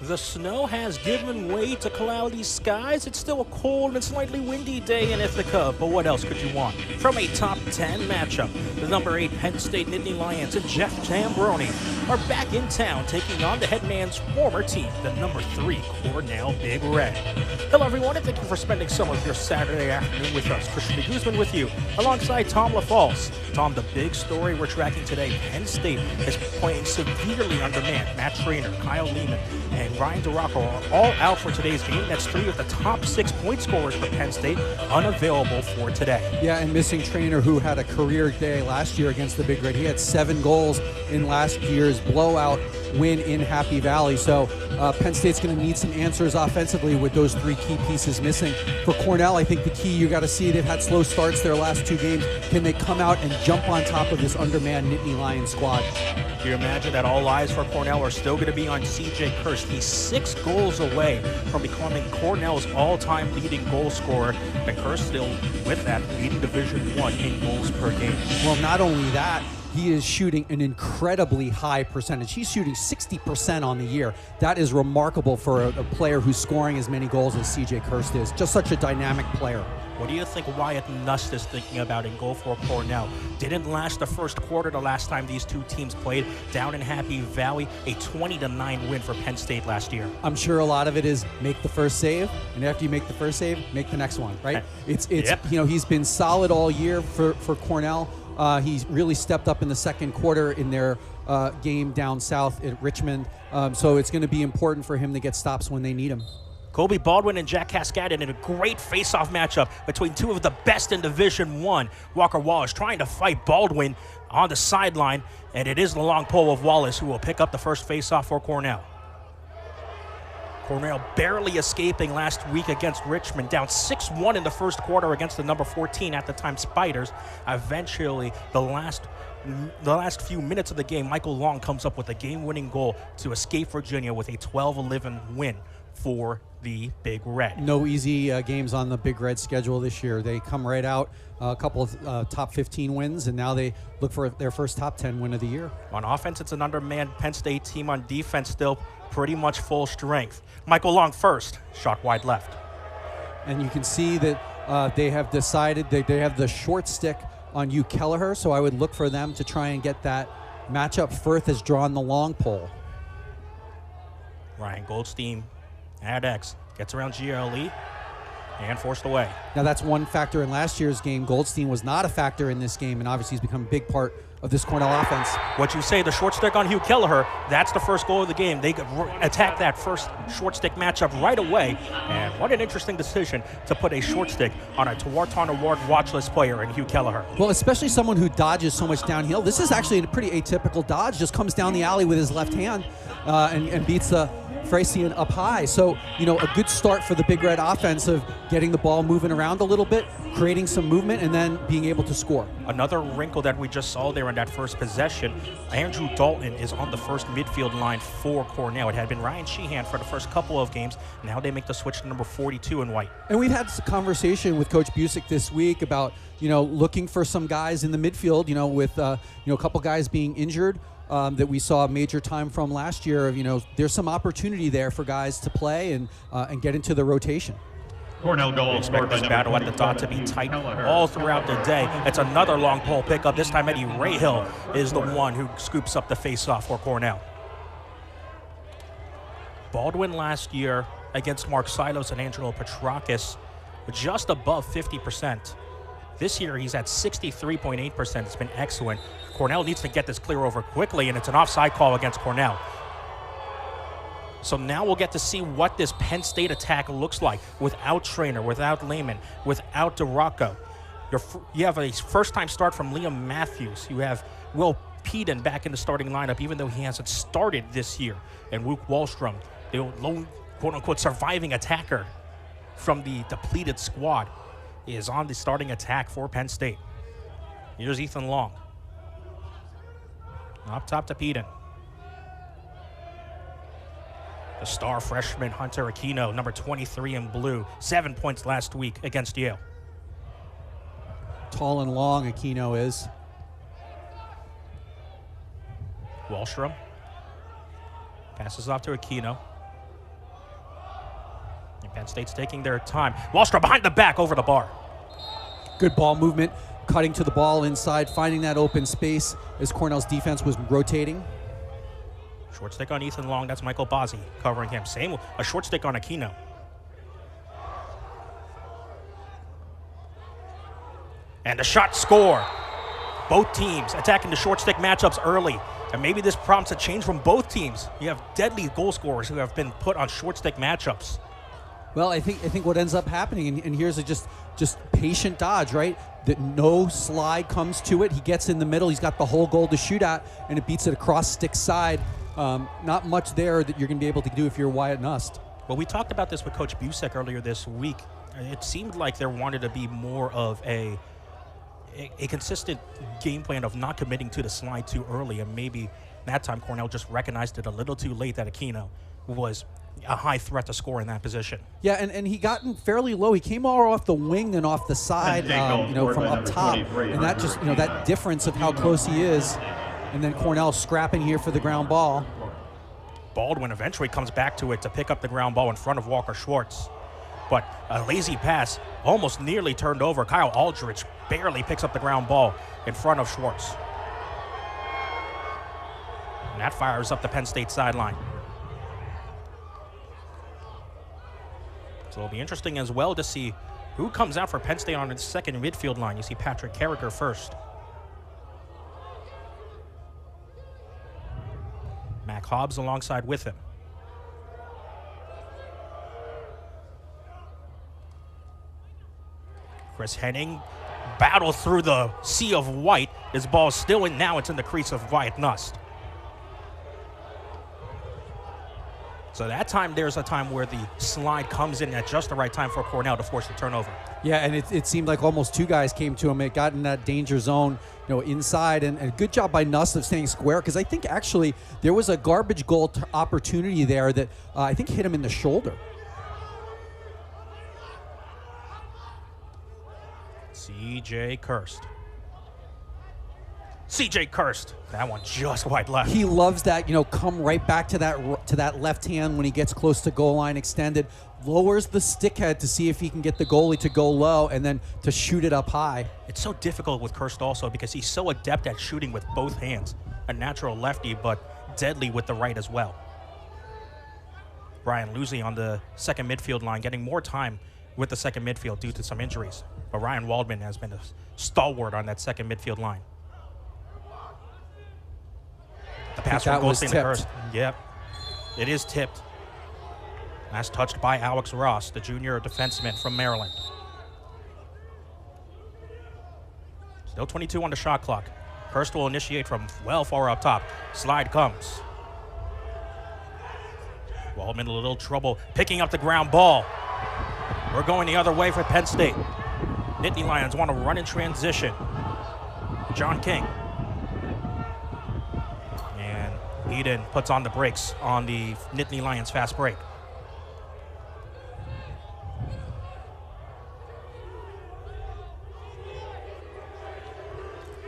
The snow has given way to cloudy skies. It's still a cold and slightly windy day in Ithaca, but what else could you want? From a top 10 matchup, the number 8 Penn State Nittany Lions and Jeff Tambroni are back in town taking on the headman's former team, the number 3 Cornell Big Red. Hello everyone, and thank you for spending some of your Saturday afternoon with us. Christian Guzman with you, alongside Tom LaFalce. Tom, the big story we're tracking today, Penn State is playing severely undermanned. Matt Trainer, Kyle Lehman, and Ryan DeRocco are all out for today's game. That's 3 of the top 6 point scorers for Penn State unavailable for today. Yeah, and missing Trainer, who had a career day last year against the Big Red. He had 7 goals in last year's blowout win in Happy Valley. So Penn State's going to need some answers offensively with those 3 key pieces missing. For Cornell, I think the key, you got to see, they've had slow starts their last 2 games. Can they come out and jump on top of this undermanned Nittany Lions squad? Do you imagine that all eyes for Cornell are still going to be on C.J. Kirst? He's 6 goals away from becoming Cornell's all-time leading goal scorer, and Kirst still, with that, leading Division I in goals per game. Well, not only that, he is shooting an incredibly high percentage. He's shooting 60% on the year. That is remarkable for a player who's scoring as many goals as C.J. Kirst is. Just such a dynamic player. What do you think Wyatt Nust is thinking about in goal for Cornell? Didn't last the first quarter the last time these 2 teams played down in Happy Valley, a 20-9 win for Penn State last year. I'm sure a lot of it is make the first save, and after you make the first save, make the next one, right? It's Yep. You know, he's been solid all year for Cornell. He's really stepped up in the second quarter in their game down south at Richmond. So it's going to be important for him to get stops when they need him. Kobe Baldwin and Jack Cascadden in a great face-off matchup between 2 of the best in Division I. Walker Wallace trying to fight Baldwin on the sideline, and it is the long pole of Wallace who will pick up the first face-off for Cornell. Cornell barely escaping last week against Richmond, down 6-1 in the first quarter against the number 14 at the time Spiders. Eventually, the last few minutes of the game, Michael Long comes up with a game-winning goal to escape Virginia with a 12-11 win for the Big Red. No easy games on the Big Red schedule this year. They come right out, a couple of top 15 wins, and now they look for their first top 10 win of the year. On offense, it's an undermanned Penn State team. On defense, still pretty much full strength. Michael Long first, shot wide left. And you can see that they have decided that they have the short stick on Hugh Kelleher, so I would look for them to try and get that matchup. Firth has drawn the long pole. Ryan Goldstein at X, gets around GLE and forced away. Now that's one factor in last year's game. Goldstein was not a factor in this game, and obviously he's become a big part of this Cornell offense. What you say, the short stick on Hugh Kelleher, that's the first goal of the game. They attack that first short stick matchup right away, and what an interesting decision to put a short stick on a Tewaaraton Award watch list player in Hugh Kelleher. Well, especially someone who dodges so much downhill. This is actually a pretty atypical dodge, just comes down the alley with his left hand and beats the Freysian up high. So, you know, a good start for the Big Red offense of getting the ball moving around a little bit, creating some movement, and then being able to score. Another wrinkle that we just saw there in that first possession, Andrew Dalton is on the first midfield line for Cornell. It had been Ryan Sheehan for the first couple of games. Now they make the switch to number 42 in white. And we've had a conversation with Coach Busick this week about, you know, looking for some guys in the midfield, you know, with, a couple guys being injured. That we saw major time from last year. You know, there's some opportunity there for guys to play and get into the rotation. Cornell goal. Expect this battle at the dot to be tight all throughout the day. It's another long pole pickup. This time Eddie Rahill is the one who scoops up the face-off for Cornell. Baldwin last year against Mark Silos and Angelo Petrakis, just above 50%. This year, he's at 63.8%. It's been excellent. Cornell needs to get this clear over quickly, and it's an offside call against Cornell. So now we'll get to see what this Penn State attack looks like without Trainer, without Lehman, without DeRocco. You have a first-time start from Liam Matthews. You have Will Peden back in the starting lineup, even though he hasn't started this year. And Luke Wallstrom, the lone, quote-unquote, surviving attacker from the depleted squad, is on the starting attack for Penn State. Here's Ethan Long. Up top to Peden. The star freshman Hunter Aquino, number 23 in blue, 7 points last week against Yale. Tall and long Aquino is. Wallstrom passes off to Aquino. Penn State's taking their time. Wallstrom behind the back over the bar. Good ball movement, cutting to the ball inside, finding that open space as Cornell's defense was rotating. Short stick on Ethan Long. That's Michael Bozzi covering him. Same, a short stick on Aquino. And the shot, score. Both teams attacking the short stick matchups early. And maybe this prompts a change from both teams. You have deadly goal scorers who have been put on short stick matchups. Well, I think what ends up happening, and here's a just patient dodge, right? That no slide comes to it. He gets in the middle. He's got the whole goal to shoot at, and it beats it across stick side. Not much there that you're going to be able to do if you're Wyatt Nust. Well, we talked about this with Coach Busek earlier this week. It seemed like there wanted to be more of a consistent game plan of not committing to the slide too early, and maybe that time Cornell just recognized it a little too late that Aquino was a high threat to score in that position. Yeah, and he gotten fairly low. He came all off the wing and off the side, from up top, and that just, that difference of how close he is, and then Cornell scrapping here for the ground ball. Baldwin eventually comes back to it to pick up the ground ball in front of Walker Schwartz. But a lazy pass almost nearly turned over. Kyle Aldridge barely picks up the ground ball in front of Schwartz. And that fires up the Penn State sideline. So it'll be interesting as well to see who comes out for Penn State on the second midfield line. You see Patrick Carricker first. Mac Hobbs alongside with him. Chris Henning battle through the sea of white. His ball is still in. Now it's in the crease of Wyatt Nust. So that time, there's a time where the slide comes in at just the right time for Cornell to force the turnover. Yeah, and it seemed like almost two guys came to him. It got in that danger zone, inside, and a good job by Nust of staying square, because I think actually there was a garbage goal opportunity there that I think hit him in the shoulder. C.J. Kirst. C.J. Kirst. That one just wide left. He loves that, come right back to that left hand when he gets close to goal line extended. Lowers the stick head to see if he can get the goalie to go low and then to shoot it up high. It's so difficult with Kirst also because he's so adept at shooting with both hands. A natural lefty, but deadly with the right as well. Brian Lucy on the second midfield line, getting more time with the second midfield due to some injuries. But Ryan Waldman has been a stalwart on that second midfield line. The pass from Goldstein to Kirst. Yep, it is tipped. That's touched by Alex Ross, the junior defenseman from Maryland. Still 22 on the shot clock. Kirst will initiate from well far up top. Slide comes. Waldman a little trouble picking up the ground ball. We're going the other way for Penn State. Nittany Lions want to run in transition. John King. And Eden puts on the brakes on the Nittany Lions fast break.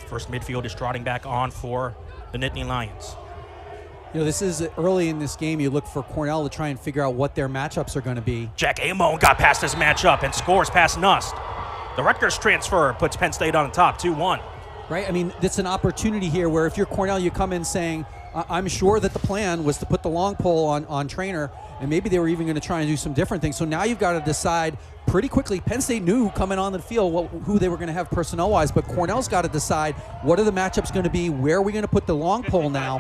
First midfield is trotting back on for the Nittany Lions. This is early in this game. You look for Cornell to try and figure out what their matchups are going to be. Jack Amon got past this matchup and scores past Nust. The Rutgers transfer puts Penn State on top, 2-1. Right? I mean, it's an opportunity here where if you're Cornell, you come in saying, I'm sure that the plan was to put the long pole on Trainer, and maybe they were even going to try and do some different things. So now you've got to decide pretty quickly. Penn State knew coming on the field who they were going to have personnel-wise, but Cornell's got to decide what are the matchups going to be, where are we going to put the long pole now.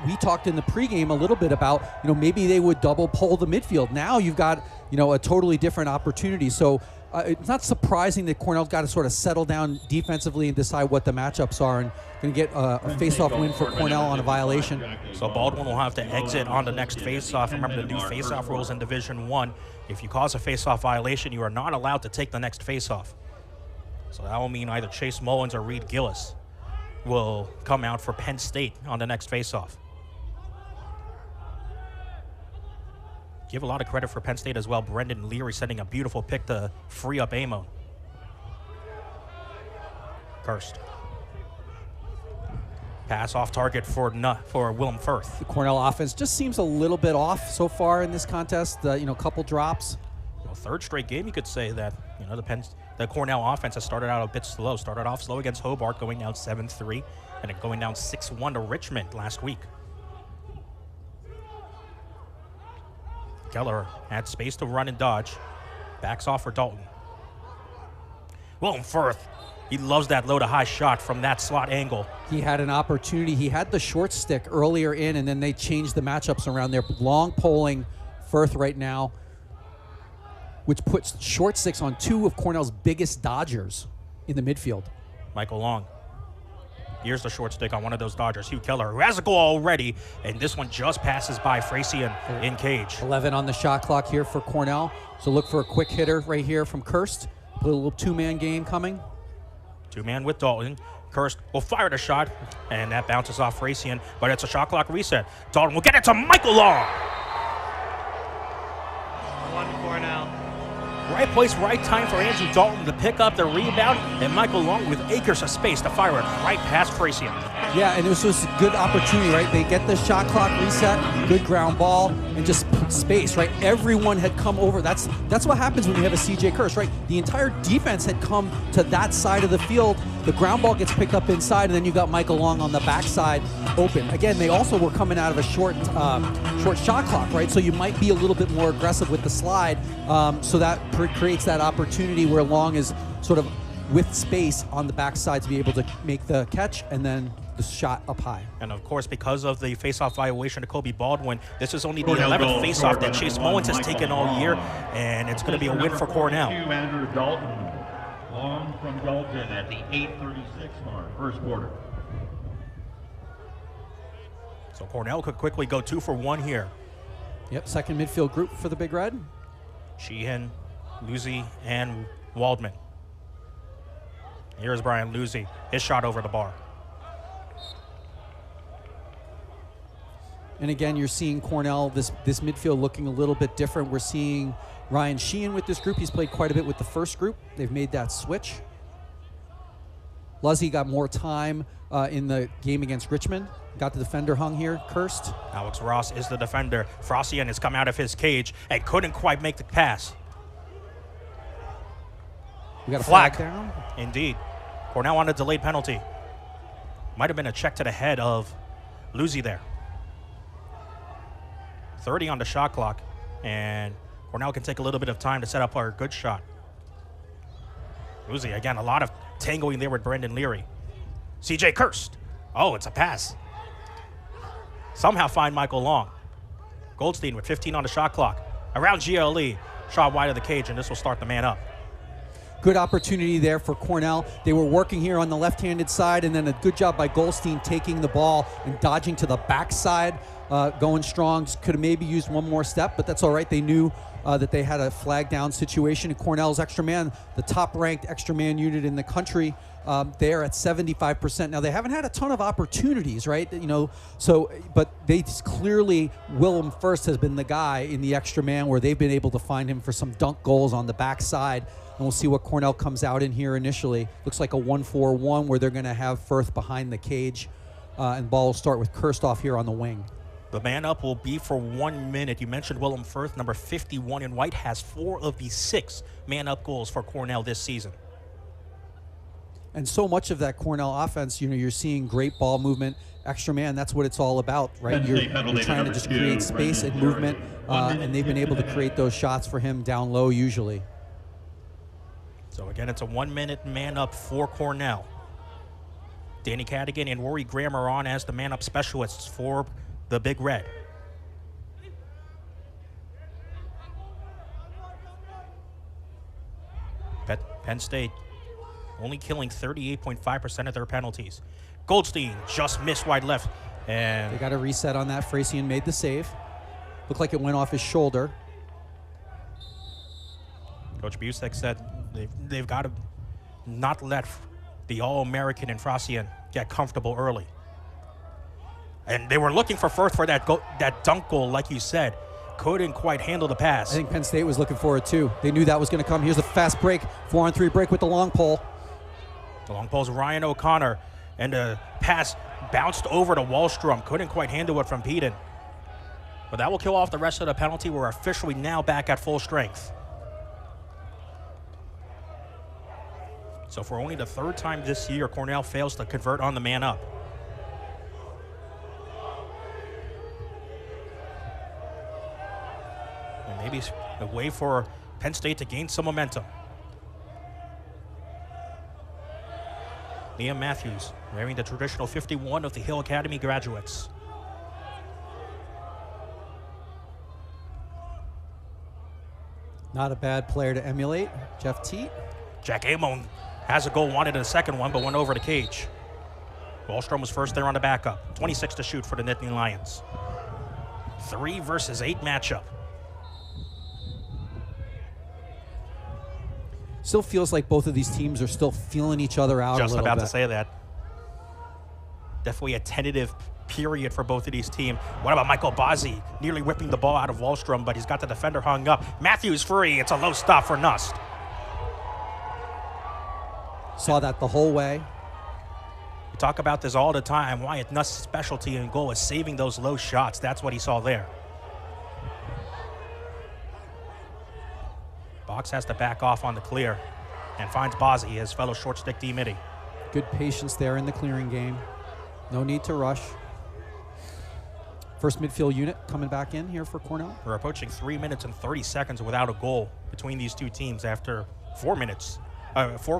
We talked in the pregame a little bit about, maybe they would double pole the midfield. Now you've got, a totally different opportunity. So it's not surprising that Cornell's got to sort of settle down defensively and decide what the matchups are, and going to get a face-off win for Cornell on a violation. So Baldwin will have to exit on the next face-off. Remember the new face-off rules in Division I. If you cause a face-off violation, you are not allowed to take the next face-off. So that will mean either Chase Mullins or Reed Gillis will come out for Penn State on the next face-off. Give a lot of credit for Penn State as well. Brendan Leary sending a beautiful pick to free up Amon. Kirst. Pass off target for Willem Firth. The Cornell offense just seems a little bit off so far in this contest. A couple drops. Well, third straight game, you could say that the Cornell offense has started out a bit slow. Started off slow against Hobart, going down 7-3, and then going down 6-1 to Richmond last week. Keller had space to run and dodge. Backs off for Dalton. Willem Firth, he loves that low to high shot from that slot angle. He had an opportunity. He had the short stick earlier in, and then they changed the matchups around there. Long polling Firth right now, which puts short sticks on two of Cornell's biggest dodgers in the midfield. Michael Long. Here's the short stick on one of those dodgers. Hugh Keller, who has a goal already, and this one just passes by Frasian in cage. 11 on the shot clock here for Cornell. So look for a quick hitter right here from Kirst. A little two-man game coming. Two-man with Dalton. Kirst will fire the shot, and that bounces off Frasian, but it's a shot clock reset. Dalton will get it to Michael Long. 1 Cornell. Right place, right time for Andrew Dalton to pick up the rebound, and Michael Long with acres of space to fire it right past Frasian. Yeah, and it was just a good opportunity, right? They get the shot clock reset, good ground ball, and just space, right? Everyone had come over. That's what happens when you have a CJ Kirst, right? The entire defense had come to that side of the field. The ground ball gets picked up inside, and then you got Michael Long on the backside open. Again, they also were coming out of a short shot clock, right? So you might be a little bit more aggressive with the slide, so that creates that opportunity where Long is sort of with space on the backside to be able to make the catch and then the shot up high. And of course, because of the face-off violation to Kobe Baldwin, this is only the 11th face-off that Chase Mullins has taken all year, and it's going to be a win for Cornell. Andrew Dalton, Long from Dalton at the 8:36 mark, first quarter. So Cornell could quickly go 2 for 1 here. Yep, second midfield group for the Big Red. Sheehan, Lucy, and Waldman. Here's Brian Lucy, his shot over the bar. And again, you're seeing Cornell, this midfield looking a little bit different. We're seeing Ryan Sheehan with this group. He's played quite a bit with the first group. They've made that switch. Luzzy got more time in the game against Richmond. Got the defender hung here, Kirst. Alex Ross is the defender. Frasian has come out of his cage and couldn't quite make the pass. We got a flag down. Indeed. Cornell on a delayed penalty. Might have been a check to the head of Lucy there. 30 on the shot clock, and Cornell can take a little bit of time to set up our good shot. Lucy, again, a lot of tangoing there with Brendan Leary. CJ Kirst. Oh, it's a pass. Somehow find Michael Long. Goldstein with 15 on the shot clock. Around GLE, shot wide of the cage, and this will start the man up. Good opportunity there for Cornell. They were working here on the left-handed side, and then a good job by Goldstein taking the ball and dodging to the backside, going strong. Could have maybe used one more step, but that's all right. They knew that they had a flag down situation. And Cornell's extra man, the top-ranked extra man unit in the country, they're at 75%. Now, they haven't had a ton of opportunities, right? But they clearly, Willem First has been the guy in the extra man where they've been able to find him for some dunk goals on the backside. And we'll see what Cornell comes out in here initially. Looks like a 1-4-1 where they're going to have Firth behind the cage. And ball will start with Kirstoff here on the wing. The man up will be for 1 minute. You mentioned Willem Firth, number 51 in white, has 4 of the 6 man-up goals for Cornell this season. And so much of that Cornell offense, you're seeing great ball movement. Extra man, that's what it's all about, right? You're trying to just create space and movement, and they've been able to create those shots for him down low usually. So again, it's a 1 minute man up for Cornell. Danny Cadigan and Rory Graham are on as the man up specialists for the Big Red. Penn State only killing 38.5% of their penalties. Goldstein just missed wide left. And they got a reset on that. Frasian made the save. Looked like it went off his shoulder. Coach Busek said they've got to not let the All-American and Frasian get comfortable early. And they were looking for Firth for that dunk goal, like you said. Couldn't quite handle the pass. I think Penn State was looking for it too. They knew that was going to come. Here's a fast break, 4-on-3 break with the long pole. The long pole's Ryan O'Connor, and the pass Bounced over to Wallstrom. Couldn't quite handle it from Peden. But that will kill off the rest of the penalty. We're officially now back at full strength. So for only the third time this year, Cornell fails to convert on the man up. And maybe a way for Penn State to gain some momentum. Liam Matthews wearing the traditional 51 of the Hill Academy graduates. Not a bad player to emulate, Jeff Teat. Jack Amon has a goal, wanted in the second one, but went over the cage. Wallstrom was first there on the backup. 26 to shoot for the Nittany Lions. 3 versus 8 matchup. Still feels like both of these teams are still feeling each other out a little bit. Just about to say that. Definitely a tentative period for both of these teams. What about Michael Bazzi nearly whipping the ball out of Wallstrom, but he's got the defender hung up. Matthews free. It's a low stop for Nust. Saw that the whole way. We talk about this all the time. Wyatt Nust's specialty in goal is saving those low shots. That's what he saw there. Box has to back off on the clear and finds Bazzi, his fellow short stick D midi. Good patience there in the clearing game. No need to rush. First midfield unit coming back in here for Cornell. We're approaching 3 minutes and 30 seconds without a goal between these two teams after 4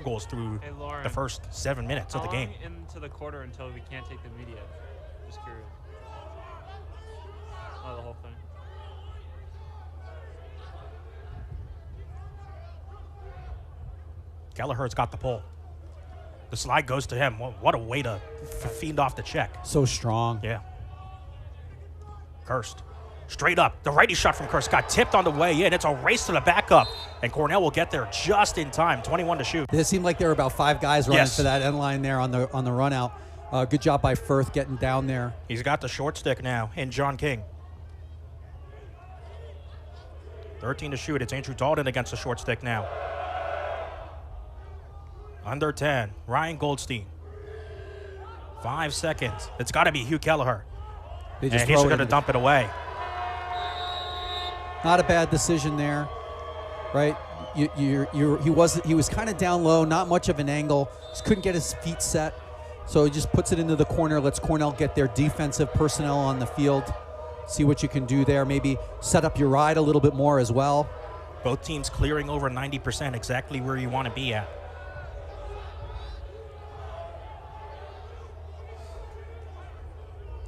goals through the first 7 minutes of the game. How long into the quarter until we can't take the media? Just curious. Oh, the whole thing. Kelleher's got the pull. The slide goes to him. What a way to feed off the check. So strong. Yeah. Kirst. Straight up. The righty shot from Kirst got tipped on the way in. It's a race to the backup. And Cornell will get there just in time. 21 to shoot. It seemed like there were about 5 guys running Yes. for that end line there on the run out. Good job by Firth getting down there. He's got the short stick now in John King. 13 to shoot. It's Andrew Dalton against the short stick now. Under 10, Ryan Goldstein. 5 seconds. It's got to be Hugh Kelleher. They And he's going to dump it away. Not a bad decision there, right? He was kind of down low, not much of an angle. Just couldn't get his feet set. So he just puts it into the corner, lets Cornell get their defensive personnel on the field. See what you can do there. Maybe set up your ride a little bit more as well. Both teams clearing over 90%, exactly where you want to be at.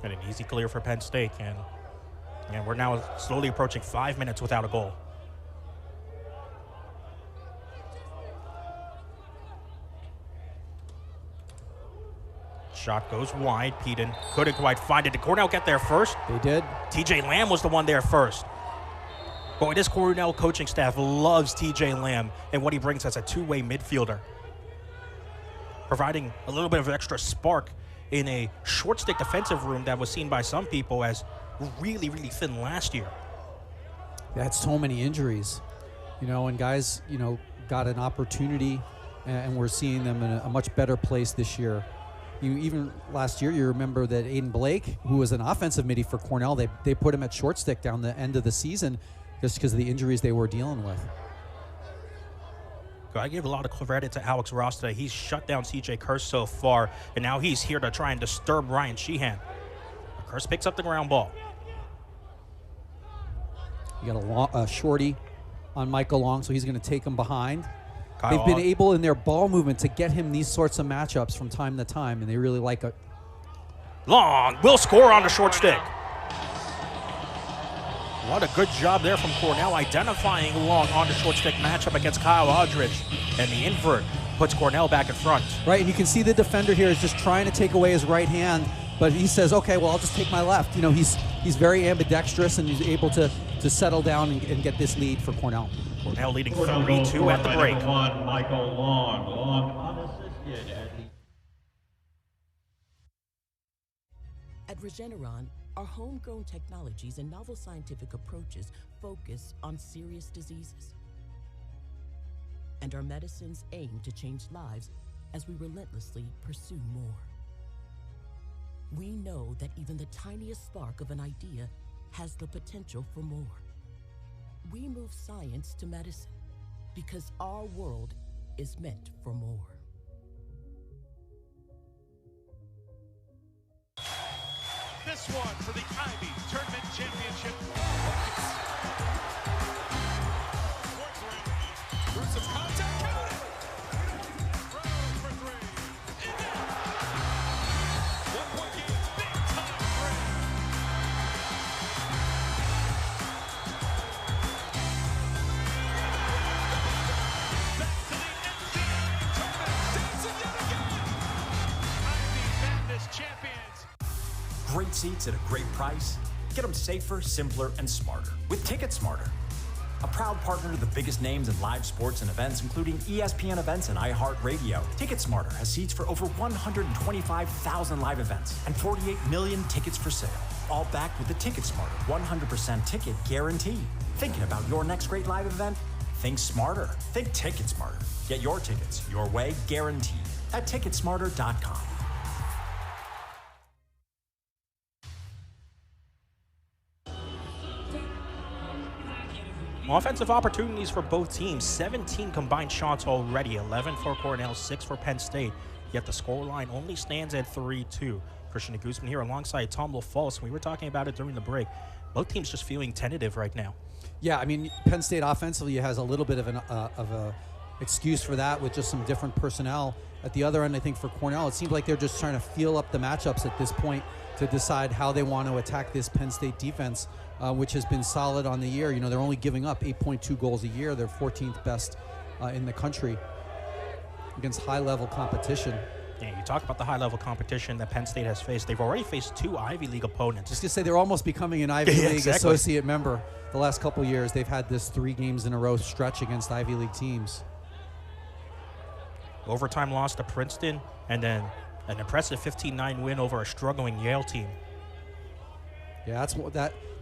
And an easy clear for Penn State. And we're now slowly approaching 5 minutes without a goal. Shot goes wide. Peden couldn't quite find it. Did Cornell get there first? They did. TJ Lamb was the one there first. Boy, this Cornell coaching staff loves TJ Lamb and what he brings as a two-way midfielder. Providing a little bit of extra spark in a short stick defensive room that was seen by some people as really, really thin last year. They had so many injuries, and guys, got an opportunity, and we're seeing them in a much better place this year. Even last year, you remember that Aiden Blake, who was an offensive midi for Cornell, they put him at short stick down the end of the season just because of the injuries they were dealing with. I give a lot of credit to Alex Ross today. He's shut down C.J. Kirst so far, and now he's here to try and disturb Ryan Sheehan. Kirst picks up the ground ball. You got a shorty on Michael Long, so he's going to take him behind. Kyle They've been able in their ball movement to get him these sorts of matchups from time to time, and they really like it. Long will score on the short stick. What a good job there from Cornell identifying Long on the short stick matchup against Kyle Aldridge. And the invert puts Cornell back in front. Right, and you can see the defender here is just trying to take away his right hand, but he says, okay, well, I'll just take my left. He's very ambidextrous, and he's able to settle down and get this lead for Cornell. Cornell leading 3-2 at the break. Michael Long unassisted At Regeneron, our homegrown technologies and novel scientific approaches focus on serious diseases. And our medicines aim to change lives as we relentlessly pursue more. We know that even the tiniest spark of an idea has the potential for more. We move science to medicine because our world is meant for more. This one for the Ivy Tournament Championship. Fourth some contact, count it! Rose for three. In there! 1-point game, big time three. Back to the NCAA tournament. Dancing yet again. Ivy Madness champions. Great seats at a great price. Get them safer, simpler, and smarter with Ticket Smarter. A proud partner to the biggest names in live sports and events, including ESPN events and iHeartRadio. Ticket Smarter has seats for over 125,000 live events and 48 million tickets for sale. All backed with the Ticket Smarter 100% ticket guarantee. Thinking about your next great live event? Think smarter. Think Ticket Smarter. Get your tickets your way, guaranteed at Ticketsmarter.com. Offensive opportunities for both teams. 17 combined shots already. 11 for Cornell, 6 for Penn State. Yet the scoreline only stands at 3-2. Christian Guzman here alongside Tom LaFalce. We were talking about it during the break. Both teams just feeling tentative right now. Yeah, I mean, Penn State offensively has a little bit of a excuse for that with just some different personnel. At the other end, I think for Cornell, it seems like they're just trying to feel up the matchups at this point to decide how they want to attack this Penn State defense, which has been solid on the year. You know, they're only giving up 8.2 goals a year. They're 14th best in the country against high-level competition. Yeah, you talk about the high-level competition that Penn State has faced. They've already faced 2 Ivy League opponents. Just to say, they're almost becoming an Ivy League exactly. associate member. The last couple of years, they've had this 3 games in a row stretch against Ivy League teams. Overtime loss to Princeton, and then an impressive 15-9 win over a struggling Yale team. Yeah,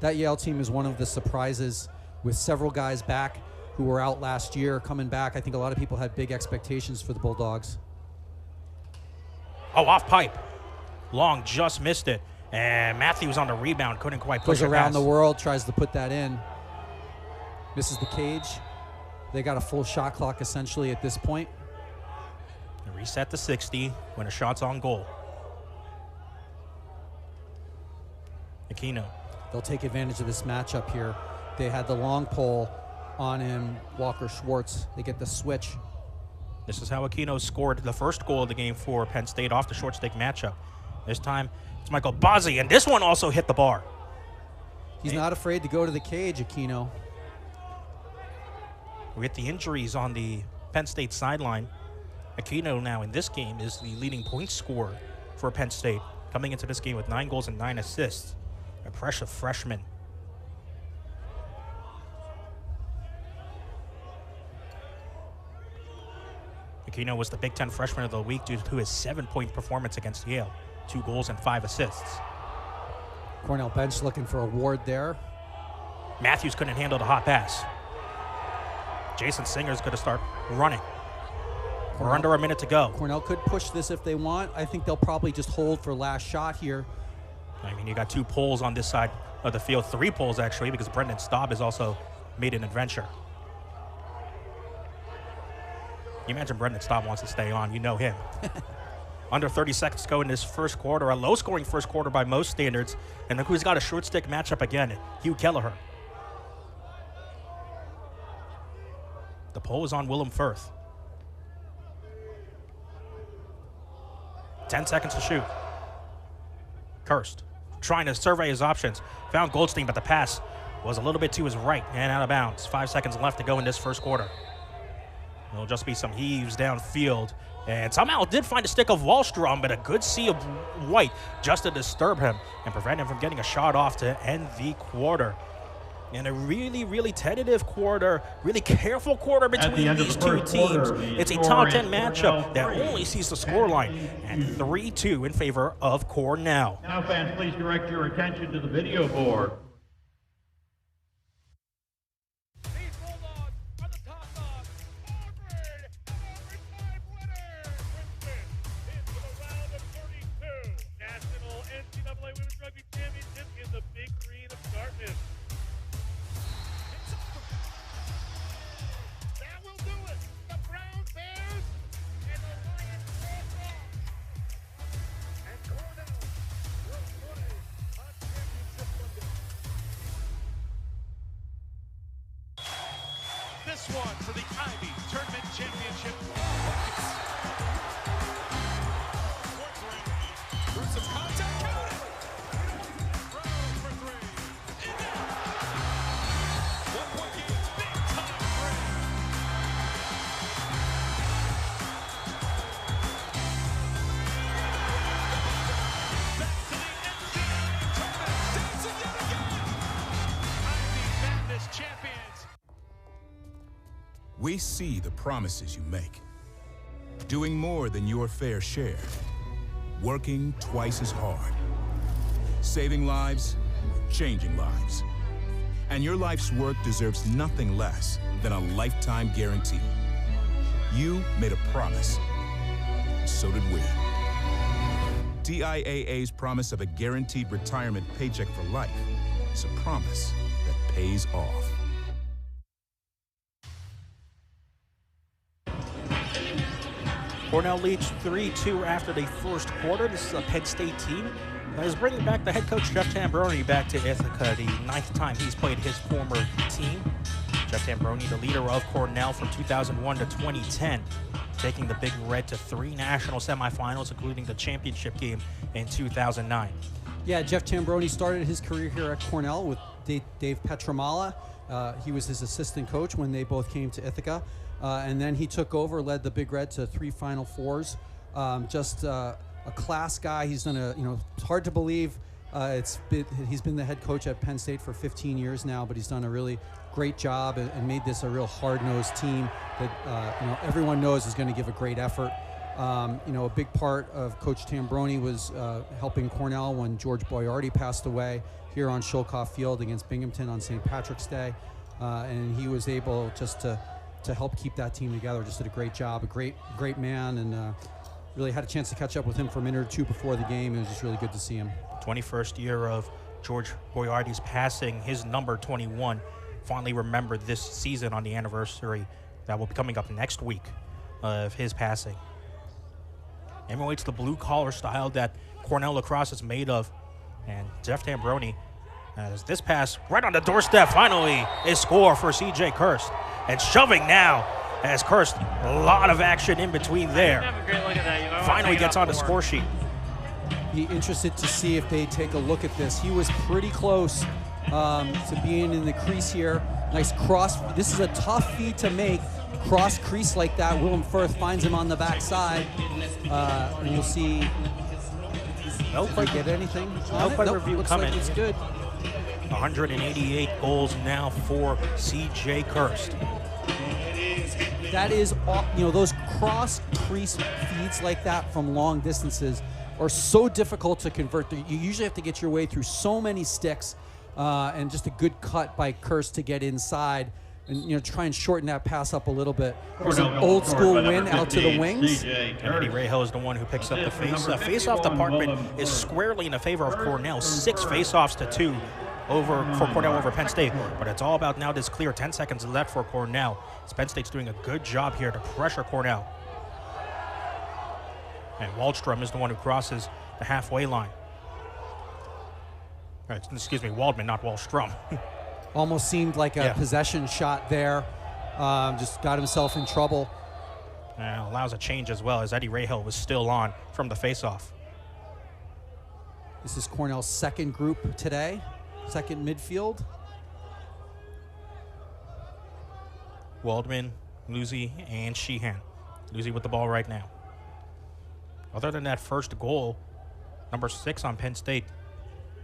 that Yale team is one of the surprises, with several guys back who were out last year coming back. I think a lot of people had big expectations for the Bulldogs. Oh, off pipe. Long just missed it. And Matthews on the rebound, couldn't quite push Goes it around past. the world, tries to put that in. Misses the cage. They got a full shot clock essentially at this point. Reset to 60 when a shot's on goal. Aquino. They'll take advantage of this matchup here. They had the long pole on him, Walker Schwartz. They get the switch. This is how Aquino scored the first goal of the game for Penn State off the short stick matchup. This time it's Michael Bazzi, and this one also hit the bar. He's not afraid to go to the cage, Aquino. We get the injuries on the Penn State sideline. Aquino now in this game is the leading point scorer for Penn State, coming into this game with 9 goals and 9 assists. Impressive freshman. Aquino was the Big Ten Freshman of the Week due to his 7-point performance against Yale. 2 goals and 5 assists. Cornell bench looking for a Ward there. Matthews couldn't handle the hot pass. Jason Singer's going to start running. We're under a minute to go. Cornell could push this if they want. I think they'll probably just hold for last shot here. I mean, you got 2 poles on this side of the field, 3 poles actually, because Brendan Staub has also made an adventure. You imagine Brendan Staub wants to stay on. You know him. Under 30 seconds to go in this first quarter, a low-scoring first quarter by most standards. And look who's got a short stick matchup again, Hugh Kelleher. The pole is on Willem Firth. 10 seconds to shoot. Kirst trying to survey his options. Found Goldstein, but the pass was a little bit to his right and out of bounds. 5 seconds left to go in this first quarter. It'll just be some heaves downfield. And somehow did find a stick of Wallstrom, but a good sea of white just to disturb him and prevent him from getting a shot off to end the quarter. And a really, really tentative quarter, really careful quarter between these 2 teams. It's a top 10 matchup that only sees the scoreline at 3-2 in favor of Cornell. Now, fans, please direct your attention to the video board. These Bulldogs are the top dogs. Auburn, overtime winner. Princeton into the round of 32. National last one for the Ivy Tournament Championship. Through some contact, count it! Rose for three. In there! 1 point game, big time three. Back to the NCAA tournament, dancing yet again. Ivy Madness champions. We see the promises you make. Doing more than your fair share. Working twice as hard. Saving lives, changing lives. And your life's work deserves nothing less than a lifetime guarantee. You made a promise. So did we. TIAA's promise of a guaranteed retirement paycheck for life is a promise that pays off. Cornell leads 3-2 after the first quarter. This is a Penn State team that is bringing back the head coach, Jeff Tambroni, back to Ithaca, the 9th time he's played his former team. Jeff Tambroni, the leader of Cornell from 2001 to 2010, taking the Big Red to 3 national semifinals, including the championship game in 2009. Yeah, Jeff Tambroni started his career here at Cornell with Dave Petramala. He was his assistant coach when they both came to Ithaca. And then he took over, led the Big Red to 3 Final Fours. Just a class guy. He's done it's hard to believe. He's been the head coach at Penn State for 15 years now, but he's done a really great job and made this a real hard-nosed team that everyone knows is going to give a great effort. A big part of Coach Tambroni was helping Cornell when George Boyardi passed away here on Shulkoff Field against Binghamton on St. Patrick's Day, and he was able just to help keep that team together. Just did a great job, a great man, and really had a chance to catch up with him for a minute or two before the game. It was just really good to see him. 21st year of George Boyardi's passing, his number 21, fondly remembered this season on the anniversary that will be coming up next week of his passing. Emulates the blue-collar style that Cornell lacrosse is made of, and Jeff Tambroni, as this pass right on the doorstep, finally is score for C.J. Kirst. And shoving now as Kirst, a lot of action in between there. Have a great look at that. Finally gets on the score sheet. Be interested to see if they take a look at this. He was pretty close to being in the crease here. Nice cross. This is a tough feed to make. Cross crease like that. Willem Firth finds him on the backside. And you'll see. No play, get anything? No play review looks coming. like it's good. 188 goals now for C.J. Kirst. That is, those cross crease feeds like that from long distances are so difficult to convert. You usually have to get your way through so many sticks, and just a good cut by Kirst to get inside and try and shorten that pass up a little bit. There's an old school win out to the wings. Eddie Rahal is the one who picks up the face. Face-off department is squarely in the favor of Cornell. 6 face-offs to 2 for Cornell over Penn State. But it's all about now this clear. 10 seconds left for Cornell. Penn State's doing a good job here to pressure Cornell. And Waldstrom is the one who crosses the halfway line. Excuse me, Waldman, not Wallstrom. Almost seemed like a possession shot there. Just got himself in trouble. And allows a change as well, as Eddie Rahal was still on from the faceoff. This is Cornell's second group today, second midfield. Waldman, Lucy, and Sheehan. Lucy with the ball right now. Other than that first goal, number 6 on Penn State,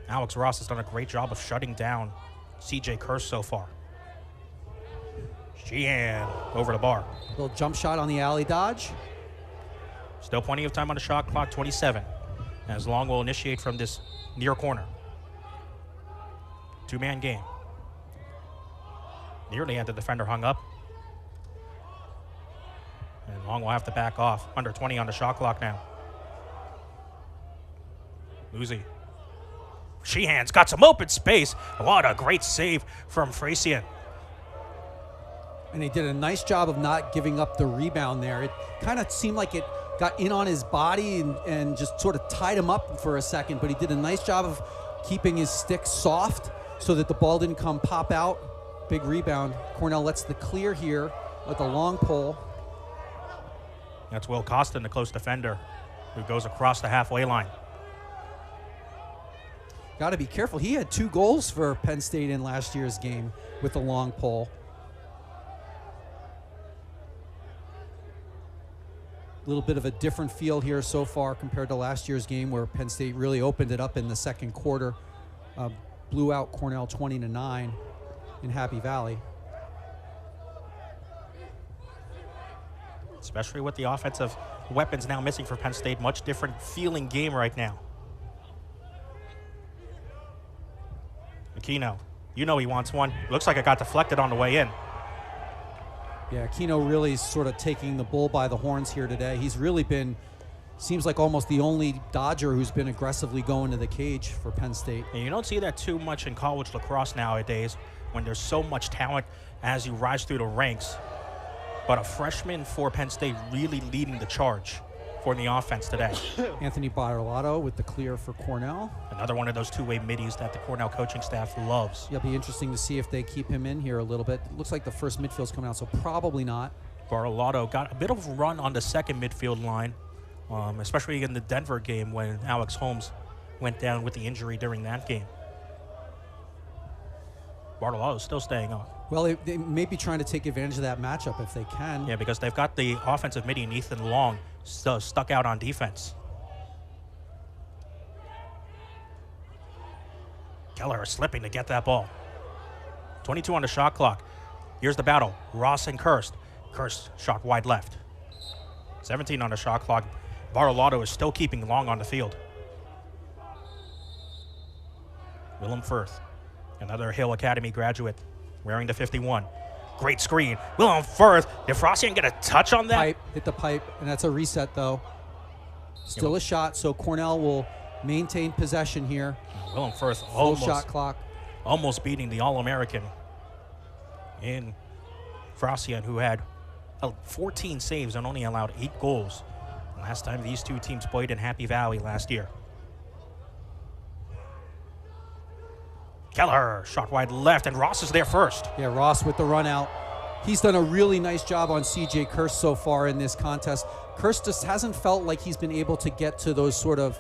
Alex Ross has done a great job of shutting down C.J. Kirst so far. Sheehan over the bar. Little jump shot on the alley dodge. Still plenty of time on the shot clock, 27. As Long will initiate from this near corner. 2-man game. Nearly had the defender hung up. And Long will have to back off. Under 20 on the shot clock now. Lucy. Sheehan's got some open space. What a great save from Frasian. And he did a nice job of not giving up the rebound there. It kind of seemed like it got in on his body and just sort of tied him up for a second, but he did a nice job of keeping his stick soft so that the ball didn't come pop out. big rebound. Cornell lets the clear here with a long pole. That's Will Costin, the close defender, who goes across the halfway line. Got to be careful. He had 2 goals for Penn State in last year's game with the long pole. A little bit of a different feel here so far compared to last year's game, where Penn State really opened it up in the second quarter. Blew out Cornell 20-9 in Happy Valley. Especially with the offensive weapons now missing for Penn State. Much different feeling game right now. Aquino, you know he wants one. Looks like it got deflected on the way in. Yeah, Aquino really sort of taking the bull by the horns here today. He's really been, seems like almost the only Dodger who's been aggressively going to the cage for Penn State. And you don't see that too much in college lacrosse nowadays when there's so much talent as you rise through the ranks. But a freshman for Penn State really leading the charge for the offense today. Anthony Bartolotto with the clear for Cornell. Another one of those two-way middies that the Cornell coaching staff loves. It'll be interesting to see if they keep him in here a little bit. It looks like the first midfield's coming out, so probably not. Bartolotto got a bit of a run on the second midfield line, especially in the Denver game when Alex Holmes went down with the injury during that game. Bartolotto's still staying on. Well, they may be trying to take advantage of that matchup if they can. Yeah, because they've got the offensive midi, Ethan Long, stuck out on defense. Keller is slipping to get that ball. 22 on the shot clock. Here's the battle. Ross and Kirst. Kirst shot wide left. 17 on the shot clock. Bartolotto is still keeping Long on the field. Willem Firth, another Hill Academy graduate, wearing the 51. Great screen. Willem Firth. Did Frostian get a touch on that? Pipe, hit the pipe, and that's a reset, though. Still a shot, so Cornell will maintain possession here. Willem Firth Full shot clock. almost beating the All-American in Frostian, who had 14 saves and only allowed 8 goals. Last time these two teams played in Happy Valley last year. Keller, shot wide left, and Ross is there first. Yeah, Ross with the run out. He's done a really nice job on C.J. Kirst so far in this contest. Kirst just hasn't felt like he's been able to get to those sort of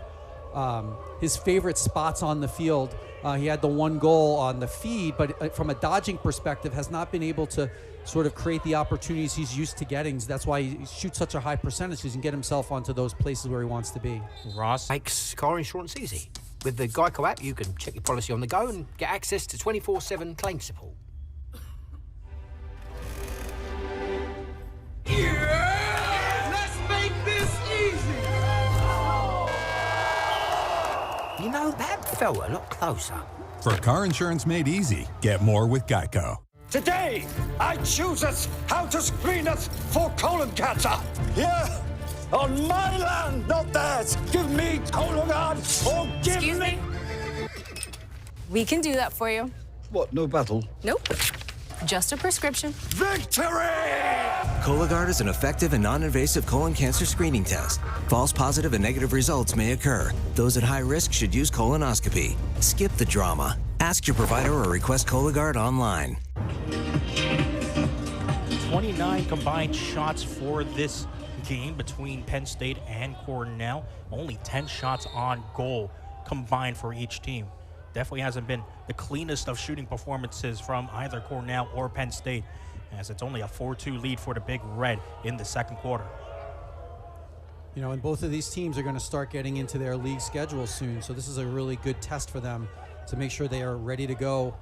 his favorite spots on the field. He had the 1 goal on the feed, but from a dodging perspective has not been able to sort of create the opportunities he's used to getting. That's why he shoots such a high percentage, because he can get himself onto those places where he wants to be. Ross Makes car insurance easy. With the Geico app, you can check your policy on the go and get access to 24/7 claim support. Let's make this easy. You know, that felt a lot closer. For car insurance made easy, get more with Geico. Today, I choose us how to screen us for colon cancer. Here, on my land, not theirs. Give me Cologuard or give Excuse me? We can do that for you. What, no battle? Nope. Just a prescription. Victory! Cologuard is an effective and non-invasive colon cancer screening test. False positive and negative results may occur. Those at high risk should use colonoscopy. Skip the drama. Ask your provider or request Cologuard online. 29 combined shots for this game between Penn State and Cornell. Only 10 shots on goal combined for each team. Definitely hasn't been the cleanest of shooting performances from either Cornell or Penn State, as it's only a 4-2 lead for the Big Red in the second quarter. You know, and both of these teams are going to start getting into their league schedule soon, so this is a really good test for them to make sure they are ready to go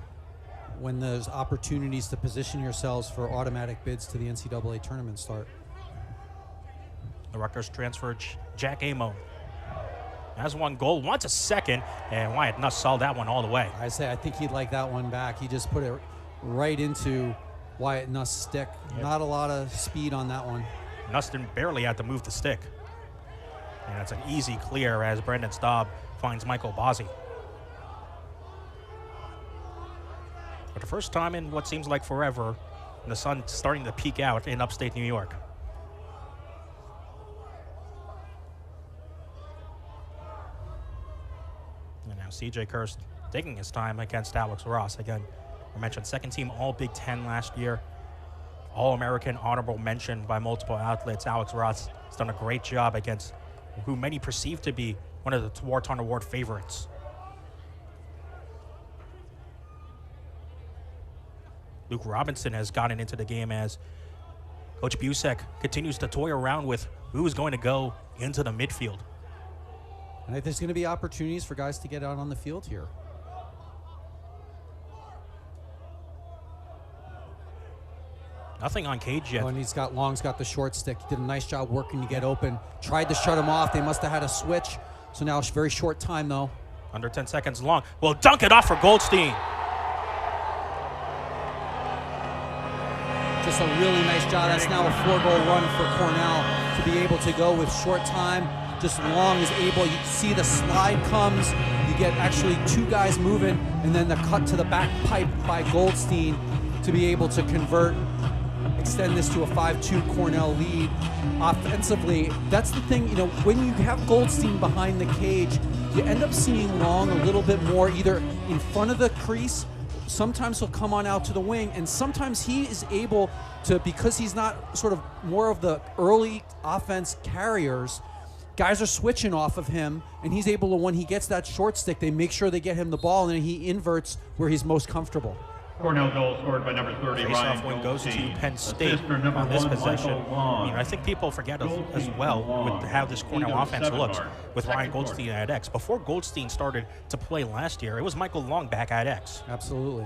when those opportunities to position yourselves for automatic bids to the NCAA tournament start. The Rutgers transfer, Jack Amo, has 1 goal, wants a second, and Wyatt Nuss saw that one all the way. I think he'd like that one back. He just put it right into Wyatt Nuss' stick. Yep. Not a lot of speed on that one. Nustin barely had to move the stick. And it's an easy clear as Brendan Staub finds Michael Bozzi. For the first time in what seems like forever, the sun's starting to peek out in upstate New York. And now C.J. Kirst taking his time against Alex Ross. Again, I mentioned second team All Big Ten last year. All-American honorable mention by multiple outlets. Alex Ross has done a great job against who many perceive to be one of the Tewaaraton Award favorites. Luke Robinson has gotten into the game as Coach Busek continues to toy around with who is going to go into the midfield. And I think there's going to be opportunities for guys to get out on the field here. Nothing on Cage yet. Oh, and Long's got the short stick. He did a nice job working to get open. Tried to shut him off. They must have had a switch. So now it's very short time, though. Under 10 seconds long. Will dunk it off for Goldstein. Just a really nice job. That's now a 4-goal run for Cornell to be able to go with short time. Just Long is able. You see the slide comes. You get actually two guys moving, and then the cut to the back pipe by Goldstein to be able to convert, extend this to a 5-2 Cornell lead. Offensively, that's the thing, when you have Goldstein behind the cage, you end up seeing Long a little bit more either in front of the crease. Sometimes he'll come on out to the wing, and sometimes he is able to, because he's not sort of more of the early offense carriers, guys are switching off of him, and he's able to, when he gets that short stick, they make sure they get him the ball, and then he inverts where he's most comfortable. Cornell goal scored by number 30, Face-off win goes to Penn State on this possession. I think people forget as well with how this Cornell offense looks with Ryan Goldstein at X. Before Goldstein started to play last year, it was Michael Long back at X. Absolutely.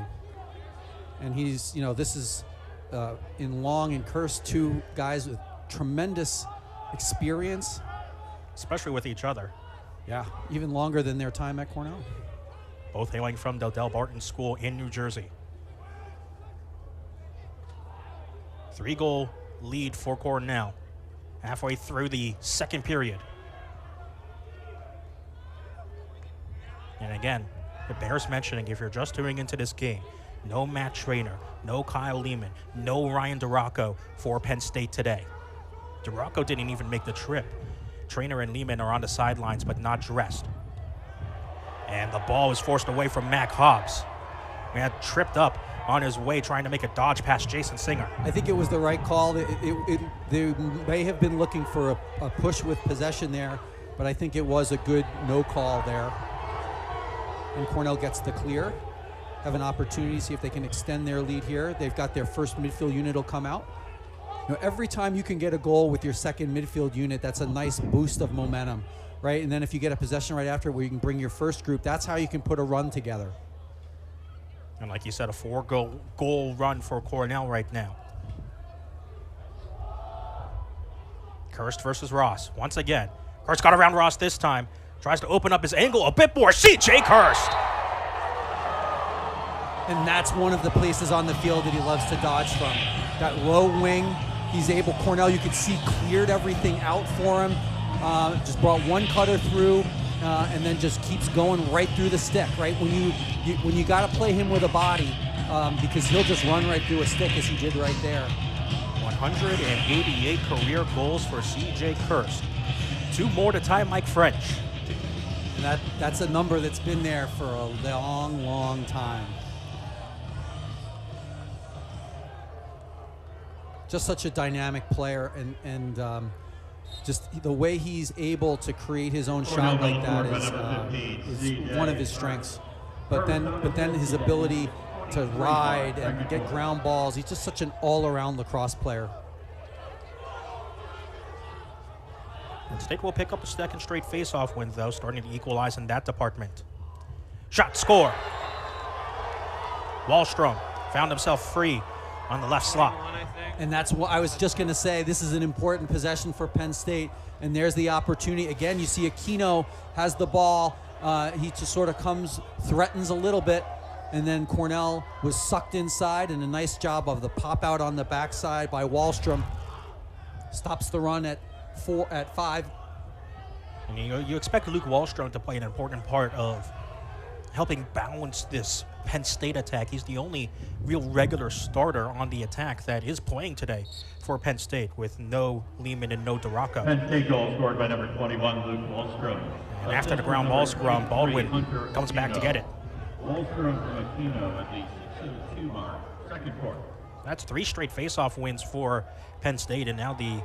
And he's, this is in Long and Curse, two guys with tremendous experience. Especially with each other. Yeah, even longer than their time at Cornell. Both hailing from Del Barton School in New Jersey. 3-goal lead for Cornell halfway through the second period. And again, it bears mentioning, if you're just tuning into this game, no Matt Trainer, no Kyle Lehman, no Ryan DeRocco for Penn State today. DeRocco didn't even make the trip. Trainer and Lehman are on the sidelines but not dressed. And the ball is forced away from Mac Hobbs. He had tripped up on his way trying to make a dodge past Jason Singer. I think it was the right call. They may have been looking for a push with possession there, but I think it was a good no call there. And Cornell gets the clear. Have an opportunity to see if they can extend their lead here. They've got their first midfield unit will come out. Every time you can get a goal with your second midfield unit, that's a nice boost of momentum, right? And then if you get a possession right after where you can bring your first group, that's how you can put a run together. And like you said, a 4-goal run for Cornell right now. Kirst versus Ross. Once again, Kirst got around Ross this time. Tries to open up his angle a bit more. C.J. Kirst. And that's one of the places on the field that he loves to dodge from. That low wing, he's able, Cornell, you could see, cleared everything out for him. Just brought one cutter through. And then just keeps going right through the stick, right? When you got to play him with a body, because he'll just run right through a stick as he did right there. 188 career goals for C.J. Kirst. 2 more to tie Mike French. And that's a number that's been there for a long, long time. Just such a dynamic player, and just the way he's able to create his own shot like that is one of his strengths. But then his ability to ride and get ground balls, he's just such an all-around lacrosse player. And State will pick up a second straight face-off win, though, starting to equalize in that department. Shot, score. Wallstrom found himself free on the left slot. And that's what I was just going to say. This is an important possession for Penn State. And there's the opportunity. Again, you see Aquino has the ball. He just sort of threatens a little bit. And then Cornell was sucked inside, and a nice job of the pop out on the backside by Wallstrom. Stops the run at 5. And you expect Luke Wallstrom to play an important part of helping balance this Penn State attack. He's the only real regular starter on the attack that is playing today for Penn State, with no Lehman and no DeRocco. Penn State goal scored by number 21, Luke Wallstrom. And after the ground ball scrum, Baldwin comes back to get it. Wallstrom from Aquino at the 6:02 mark, second quarter. That's 3 straight face-off wins for Penn State, and now the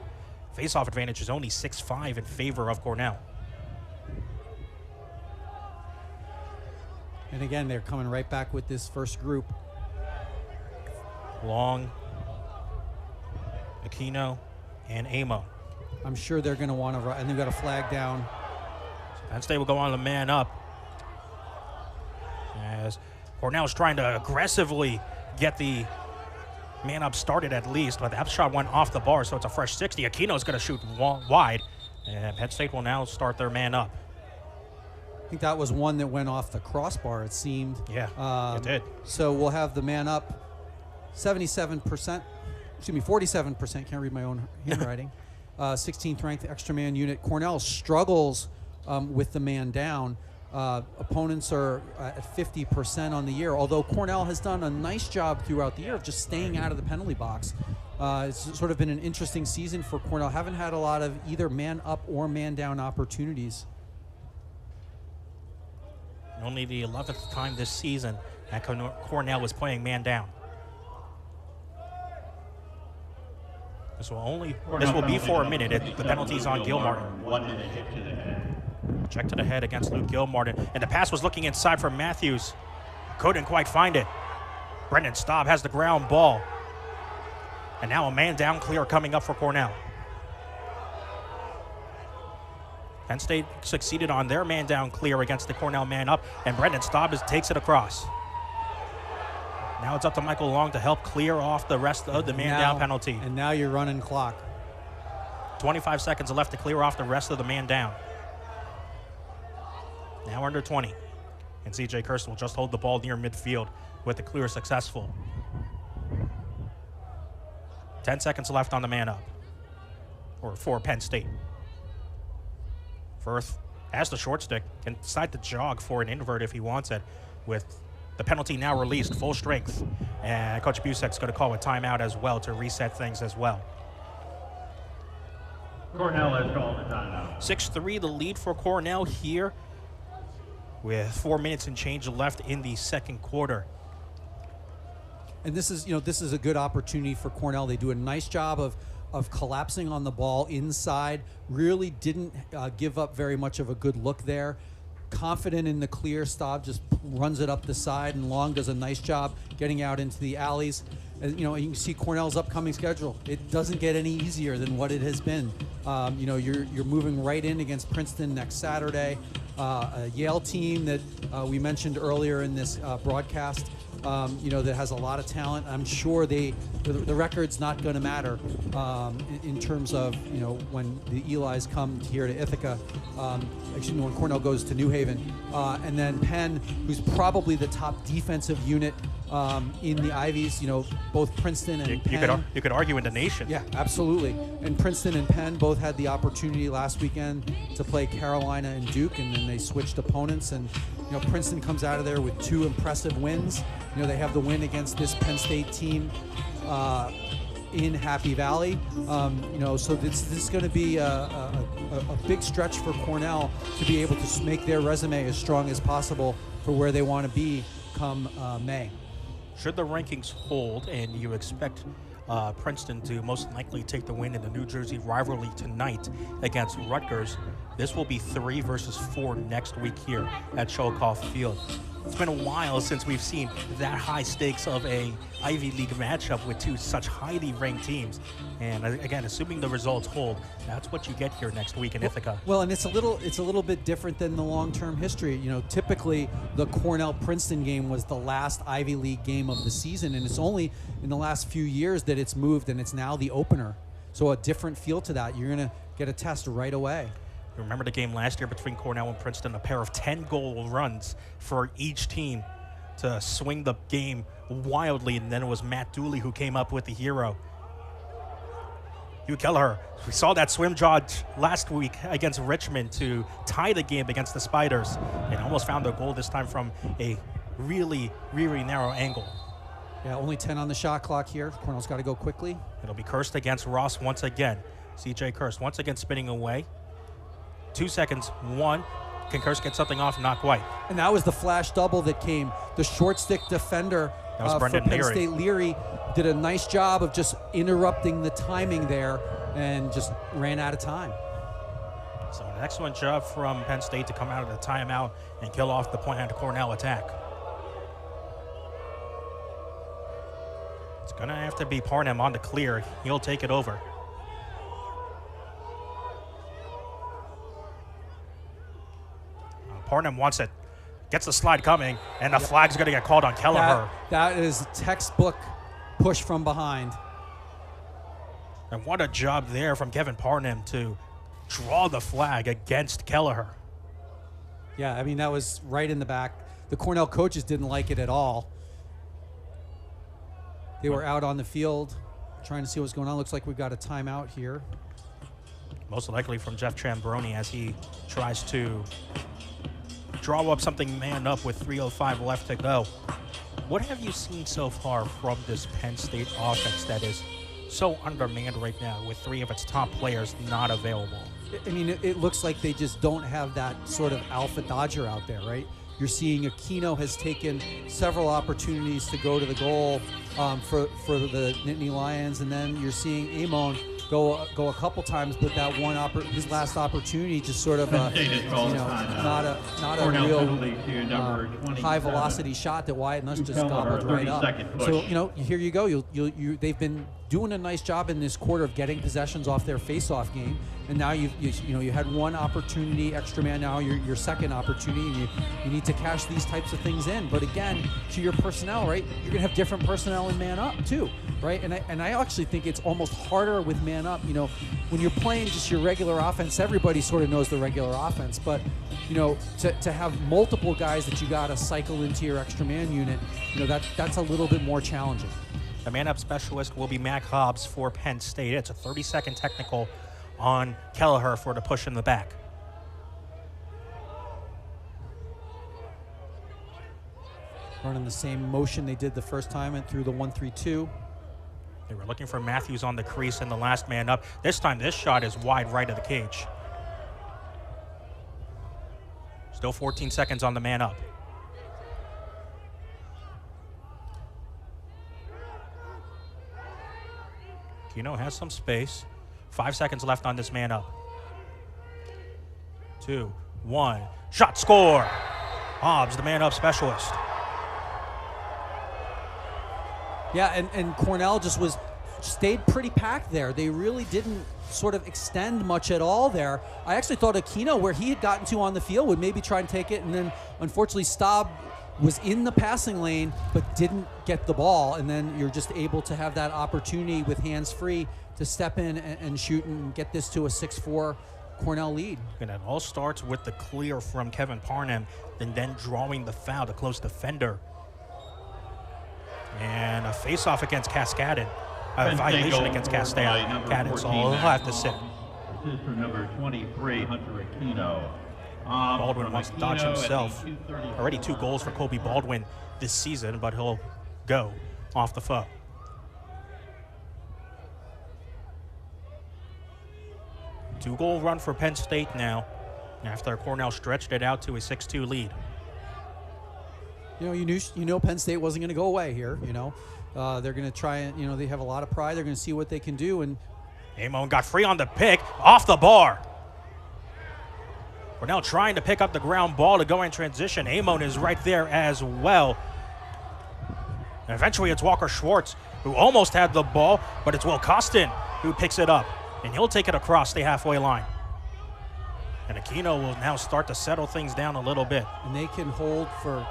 face-off advantage is only 6-5 in favor of Cornell. And again, they're coming right back with this first group. Long, Aquino, and Amo. I'm sure they're going to want to run, and they've got a flag down. Penn State will go on the man up, as Cornell's trying to aggressively get the man up started at least, but that shot went off the bar, so it's a fresh 60. Aquino's going to shoot wide, and Penn State will now start their man up. I think that was one that went off the crossbar, it seemed. Yeah, it did. So we'll have the man up 47%, 47%, can't read my own handwriting. 16th ranked extra man unit. Cornell struggles with the man down. Opponents are at 50% on the year, although Cornell has done a nice job throughout the year of just staying out of the penalty box. It's sort of been an interesting season for Cornell. Haven't had a lot of either man up or man down opportunities. Only the 11th time this season that Cornell was playing man down. This will be for a minute. The penalty's on Gilmartin. 1 minute hit to the head. Check to the head against Luke Gilmartin. And the pass was looking inside for Matthews. Couldn't quite find it. Brendan Staub has the ground ball. And now a man down clear coming up for Cornell. Penn State succeeded on their man down clear against the Cornell man up, and Brendan Staub takes it across. Now it's up to Michael Long to help clear off the rest of the man down penalty. And now you're running clock. 25 seconds left to clear off the rest of the man down. Now under 20. And C.J. Kirsten will just hold the ball near midfield with the clear successful. 10 seconds left on the man up, or for Penn State. Firth has the short stick, can decide to jog for an invert if he wants it, with the penalty now released, full strength. And Coach Busek's going to call a timeout as well to reset things as well. Cornell has called a timeout. 6-3 the lead for Cornell here, with 4 minutes and change left in the second quarter. And this is a good opportunity for Cornell. They do a nice job of collapsing on the ball inside. Really didn't give up very much of a good look there. Confident in the clear, Staub just runs it up the side, and Long does a nice job getting out into the alleys. And, you can see Cornell's upcoming schedule. It doesn't get any easier than what it has been. You're moving right in against Princeton next Saturday, a Yale team that we mentioned earlier in this broadcast. That has a lot of talent. I'm sure the record's not going to matter in terms of, when the Elis come here to Ithaca, when Cornell goes to New Haven. And then Penn, who's probably the top defensive unit in the Ivies, both Princeton and Penn. You could argue in the nation. Yeah, absolutely. And Princeton and Penn both had the opportunity last weekend to play Carolina and Duke, and then they switched opponents. And Princeton comes out of there with 2 impressive wins. They have the win against this Penn State team in Happy Valley. So this is going to be a big stretch for Cornell to be able to make their resume as strong as possible for where they want to be come May. Should the rankings hold, and you expect Princeton to most likely take the win in the New Jersey rivalry tonight against Rutgers, this will be 3 versus 4 next week here at Sholkoff Field. It's been a while since we've seen that high stakes of a Ivy League matchup with 2 such highly ranked teams. And again, assuming the results hold, that's what you get here next week in Ithaca. Well, and it's a little bit different than the long-term history. Typically the Cornell-Princeton game was the last Ivy League game of the season, and it's only in the last few years that it's moved, and it's now the opener. So a different feel to that. You're going to get a test right away. Remember the game last year between Cornell and Princeton, a pair of 10-goal runs for each team to swing the game wildly, and then it was Matt Dooley who came up with the hero. Hugh Kelleher, we saw that swim jaw last week against Richmond to tie the game against the Spiders, and almost found their goal this time from a really, really narrow angle. Yeah, only 10 on the shot clock here. Cornell's got to go quickly. It'll be Kirst against Ross once again. C.J. Kirst once again spinning away. 2 seconds, 1. Can Kirst get something off? Not quite. And that was the flash double that came. The short stick defender That was for Brendan Penn Leary. State. Leary did a nice job of just interrupting the timing there and just ran out of time. So an excellent job from Penn State to come out of the timeout and kill off the Point Cornell attack. It's going to have to be Parnham on the clear. He'll take it over. Parnham wants it. Gets the slide coming, and the flag's going to get called on Kelleher. That is textbook push from behind. And what a job there from Kevin Parnham to draw the flag against Kelleher. Yeah, I mean, that was right in the back. The Cornell coaches didn't like it at all. They were out on the field trying to see what's going on. Looks like we've got a timeout here. Most likely from Jeff Trambroni as he tries to draw up something man up with 3:05 left to go. What have you seen so far from this Penn State offense that is so undermanned right now with 3 of its top players not available? I mean, it looks like they just don't have that sort of alpha dodger out there, right? You're seeing Aquino has taken several opportunities to go to the goal for the Nittany Lions, and then you're seeing Amon go a couple times, but that his last opportunity just sort of not a real high velocity shot that Wyatt Nuss just gobbled right up. So here you go. They've been doing a nice job in this quarter of getting possessions off their face-off game, and now you had one opportunity, extra man. Now your second opportunity, and you need to cash these types of things in. But again, to your personnel, right? You're gonna have different personnel in man up too, right? And I actually think it's almost harder with man up. When you're playing just your regular offense, everybody sort of knows the regular offense, but to have multiple guys that you got to cycle into your extra man unit, that's a little bit more challenging. The man-up specialist will be Mac Hobbs for Penn State. It's a 30-second technical on Kelleher for the push in the back. Running the same motion they did the first time and through the 1-3-2. They were looking for Matthews on the crease and the last man up. This time, this shot is wide right of the cage. Still 14 seconds on the man up. Keno has some space. 5 seconds left on this man up. 2, 1. Shot, score! Hobbs, the man up specialist. Yeah, and Cornell stayed pretty packed there. They really didn't sort of extend much at all there. I actually thought Aquino, where he had gotten to on the field, would maybe try and take it, and then unfortunately Staub was in the passing lane but didn't get the ball, and then you're just able to have that opportunity with hands free to step in and shoot and get this to a 6-4 Cornell lead. And it all starts with the clear from Kevin Parnham and then drawing the foul to close defender. And a face-off against Cascadon. A violation against Cascadon, so he'll have to sit. This is for number 23, Hunter Aquino. Baldwin wants to dodge himself. Already 2 goals for Kobe Baldwin this season, but he'll go off the foot. Two-goal run for Penn State now after Cornell stretched it out to a 6-2 lead. You know Penn State wasn't going to go away here. They're going to try and, they have a lot of pride. They're going to see what they can do. And Amon got free on the pick, off the bar. Cornell trying to pick up the ground ball to go in transition. Amon is right there as well. And eventually it's Walker Schwartz who almost had the ball, but it's Will Costin who picks it up. And he'll take it across the halfway line. And Aquino will now start to settle things down a little bit. And they can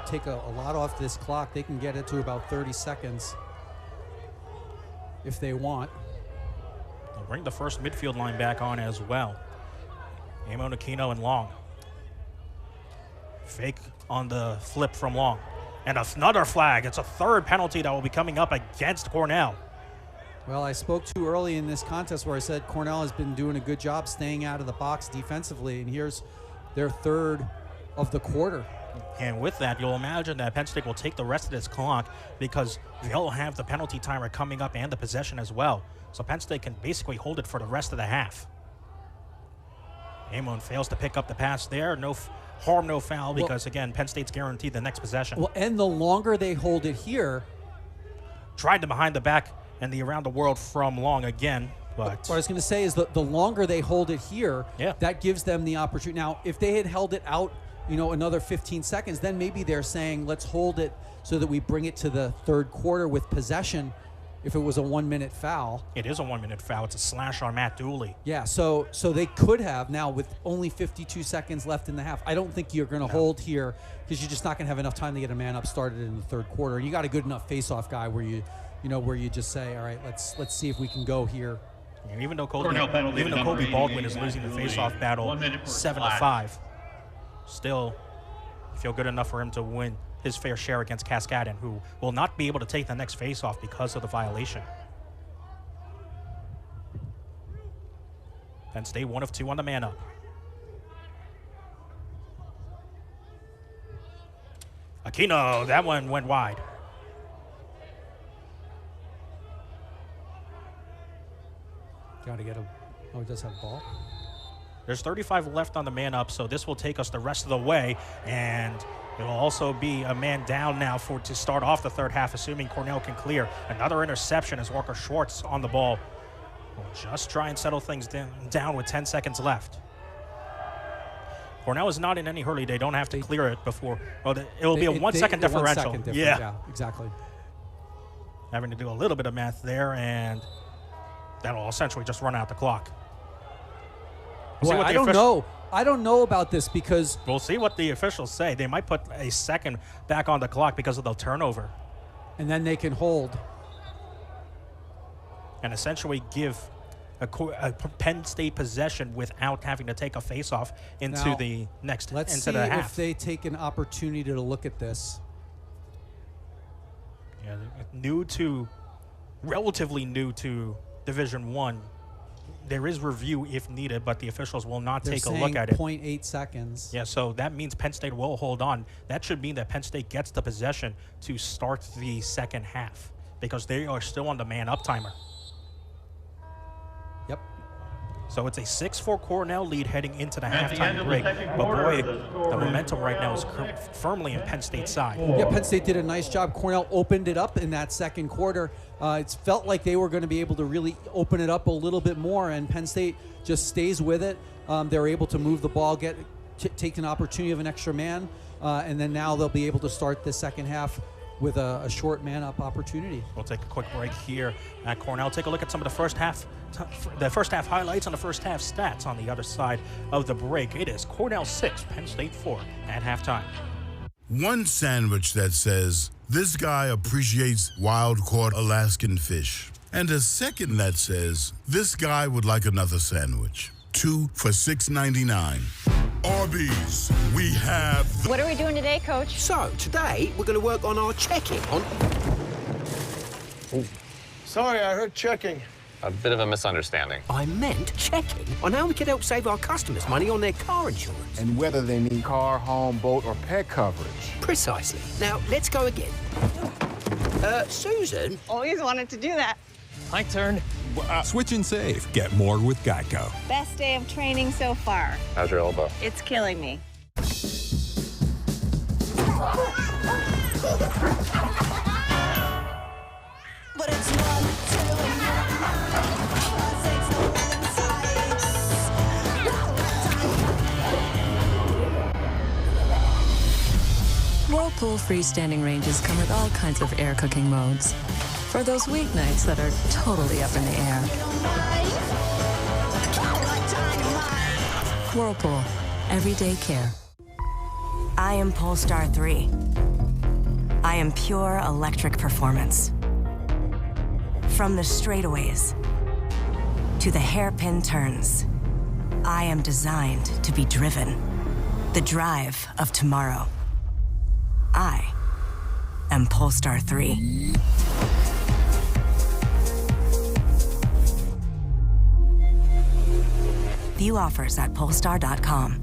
take a lot off this clock. They can get it to about 30 seconds if they want. They'll bring the first midfield line back on as well. Amon, Aquino, and Long. Fake on the flip from Long. And another flag. It's a third penalty that will be coming up against Cornell. Well, I spoke too early in this contest where I said Cornell has been doing a good job staying out of the box defensively, and here's their third of the quarter. And with that, you'll imagine that Penn State will take the rest of this clock because they'll have the penalty timer coming up and the possession as well. So Penn State can basically hold it for the rest of the half. Amon fails to pick up the pass there. No harm, no foul, because, again, Penn State's guaranteed the next possession. Well, and the longer they hold it here, tried the behind the back and the around the world from long again. But what I was going to say is the longer they hold it here, Yeah. that gives them the opportunity. Now, if they had held it out, another 15 seconds, then maybe they're saying, let's hold it so that we bring it to the third quarter with possession if it was a 1-minute foul. It is a 1-minute foul. It's a slash on Matt Dooley. Yeah, so they could have now with only 52 seconds left in the half. I don't think you're going to hold here because you're just not going to have enough time to get a man up started in the third quarter. And you got a good enough face-off guy where you just say, all right, let's see if we can go here. And even though Cornell penalty to number Kobe Baldwin 88, is losing the Matt Dooley. face-off battle 1 minute for 7-5, still feel good enough for him to win his fair share against Cascadon, who will not be able to take the next face-off because of the violation. Penn State 1 of 2 on the man up. Aquino, that one went wide. Got to get he does have a ball. There's 35 left on the man up, so this will take us the rest of the way, and it will also be a man down now to start off the third half, assuming Cornell can clear. Another interception as Walker Schwartz on the ball. We'll just try and settle things down with 10 seconds left. Cornell is not in any hurry. They don't have to clear it before. It will be a 1 second differential. 1 second yeah, exactly. Having to do a little bit of math there, and that'll essentially just run out the clock. Boy, I don't know about this because we'll see what the officials say. They might put a second back on the clock because of the turnover. And then they can hold. And essentially give a Penn State possession without having to take a face-off into the next Let's into see the half. if they take an opportunity to look at this. Yeah, relatively new to Division I. There is review if needed, but the officials will not take a look at it. 0.8 seconds. Yeah, so that means Penn State will hold on. That should mean that Penn State gets the possession to start the second half because they are still on the man-up timer. Yep. So it's a 6-4 Cornell lead heading into the halftime break. But boy, the momentum right now is firmly in Penn State's side. Yeah, Penn State did a nice job. Cornell opened it up in that second quarter. It felt like they were going to be able to really open it up a little bit more, and Penn State just stays with it. They're able to move the ball, take an opportunity of an extra man, and then now they'll be able to start the second half with a short man-up opportunity. We'll take a quick break here at Cornell. Take a look at some of the first half highlights and the first half stats on the other side of the break. It is Cornell 6, Penn State 4 at halftime. One sandwich that says, "This guy appreciates wild-caught Alaskan fish." And a second that says, "This guy would like another sandwich." 2 for $6.99. Arby's, we have the... What are we doing today, Coach? So, today, we're going to work on our checking on... Sorry, I heard checking. A bit of a misunderstanding. I meant checking on how we can help save our customers money on their car insurance. And whether they need car, home, boat, or pet coverage. Precisely. Now, let's go again. Susan? Always wanted to do that. My turn. Switch and save. Get more with Geico. Best day of training so far. How's your elbow? It's killing me. But it's 1, 2, Whirlpool freestanding ranges come with all kinds of air cooking modes. For those weeknights that are totally up in the air. Whirlpool. Everyday care. I am Polestar 3. I am pure electric performance. From the straightaways to the hairpin turns, I am designed to be driven. The drive of tomorrow. I am Polestar 3. View offers at polestar.com.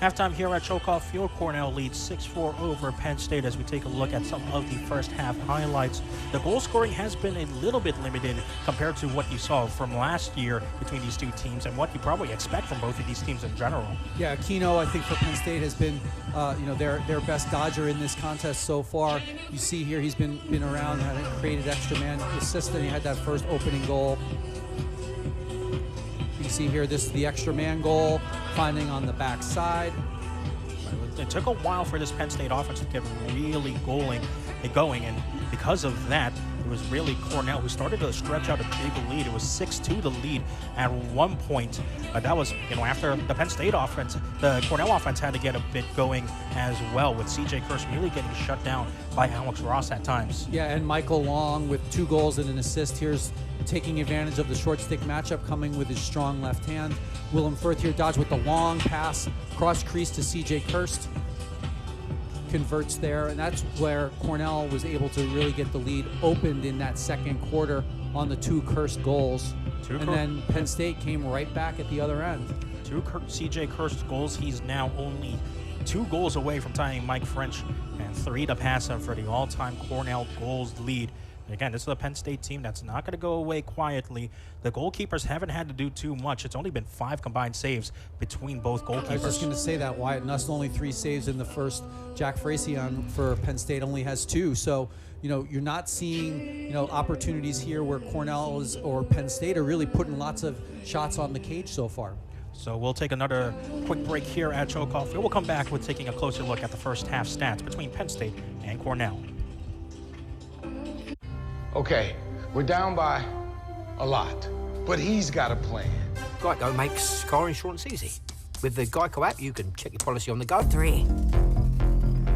Halftime here at Chokoff Field, Cornell leads 6-4 over Penn State as we take a look at some of the first half highlights. The goal scoring has been a little bit limited compared to what you saw from last year between these two teams and what you probably expect from both of these teams in general. Yeah, Keno, I think for Penn State has been, their best Dodger in this contest so far. You see here he's been around, had created extra man assist, and he had that first opening goal. You see here, this is the extra man goal, finding on the backside. It took a while for this Penn State offense to get really going, and because of that, it was really Cornell who started to stretch out a big lead. It was 6-2 the lead at one point. That was, after the Penn State offense, the Cornell offense had to get a bit going as well, with C.J. Kirsch really getting shut down by Alex Ross at times. Yeah, and Michael Long with 2 goals and an assist. Here's taking advantage of the short stick matchup, coming with his strong left hand. Willem Firth here dodged with the long pass, cross crease to C.J. Kirsch. Converts there, and that's where Cornell was able to really get the lead opened in that second quarter on the 2 Kirsch goals. Then Penn State came right back at the other end. 2 C.J. Kirsch goals. He's now only 2 goals away from tying Mike French, and 3 to pass him for the all-time Cornell goals lead. Again, this is a Penn State team that's not going to go away quietly. The goalkeepers haven't had to do too much. It's only been 5 combined saves between both goalkeepers. I was just going to say that. Wyatt Nuss only 3 saves in the first. Jack Fracion for Penn State only has 2. So, you're not seeing, opportunities here where Cornell or Penn State are really putting lots of shots on the cage so far. So we'll take another quick break here at Chokoff Field. We'll come back with taking a closer look at the first half stats between Penn State and Cornell. Okay, we're down by a lot, but he's got a plan. Geico makes car insurance easy. With the Geico app, you can check your policy on the go. 3.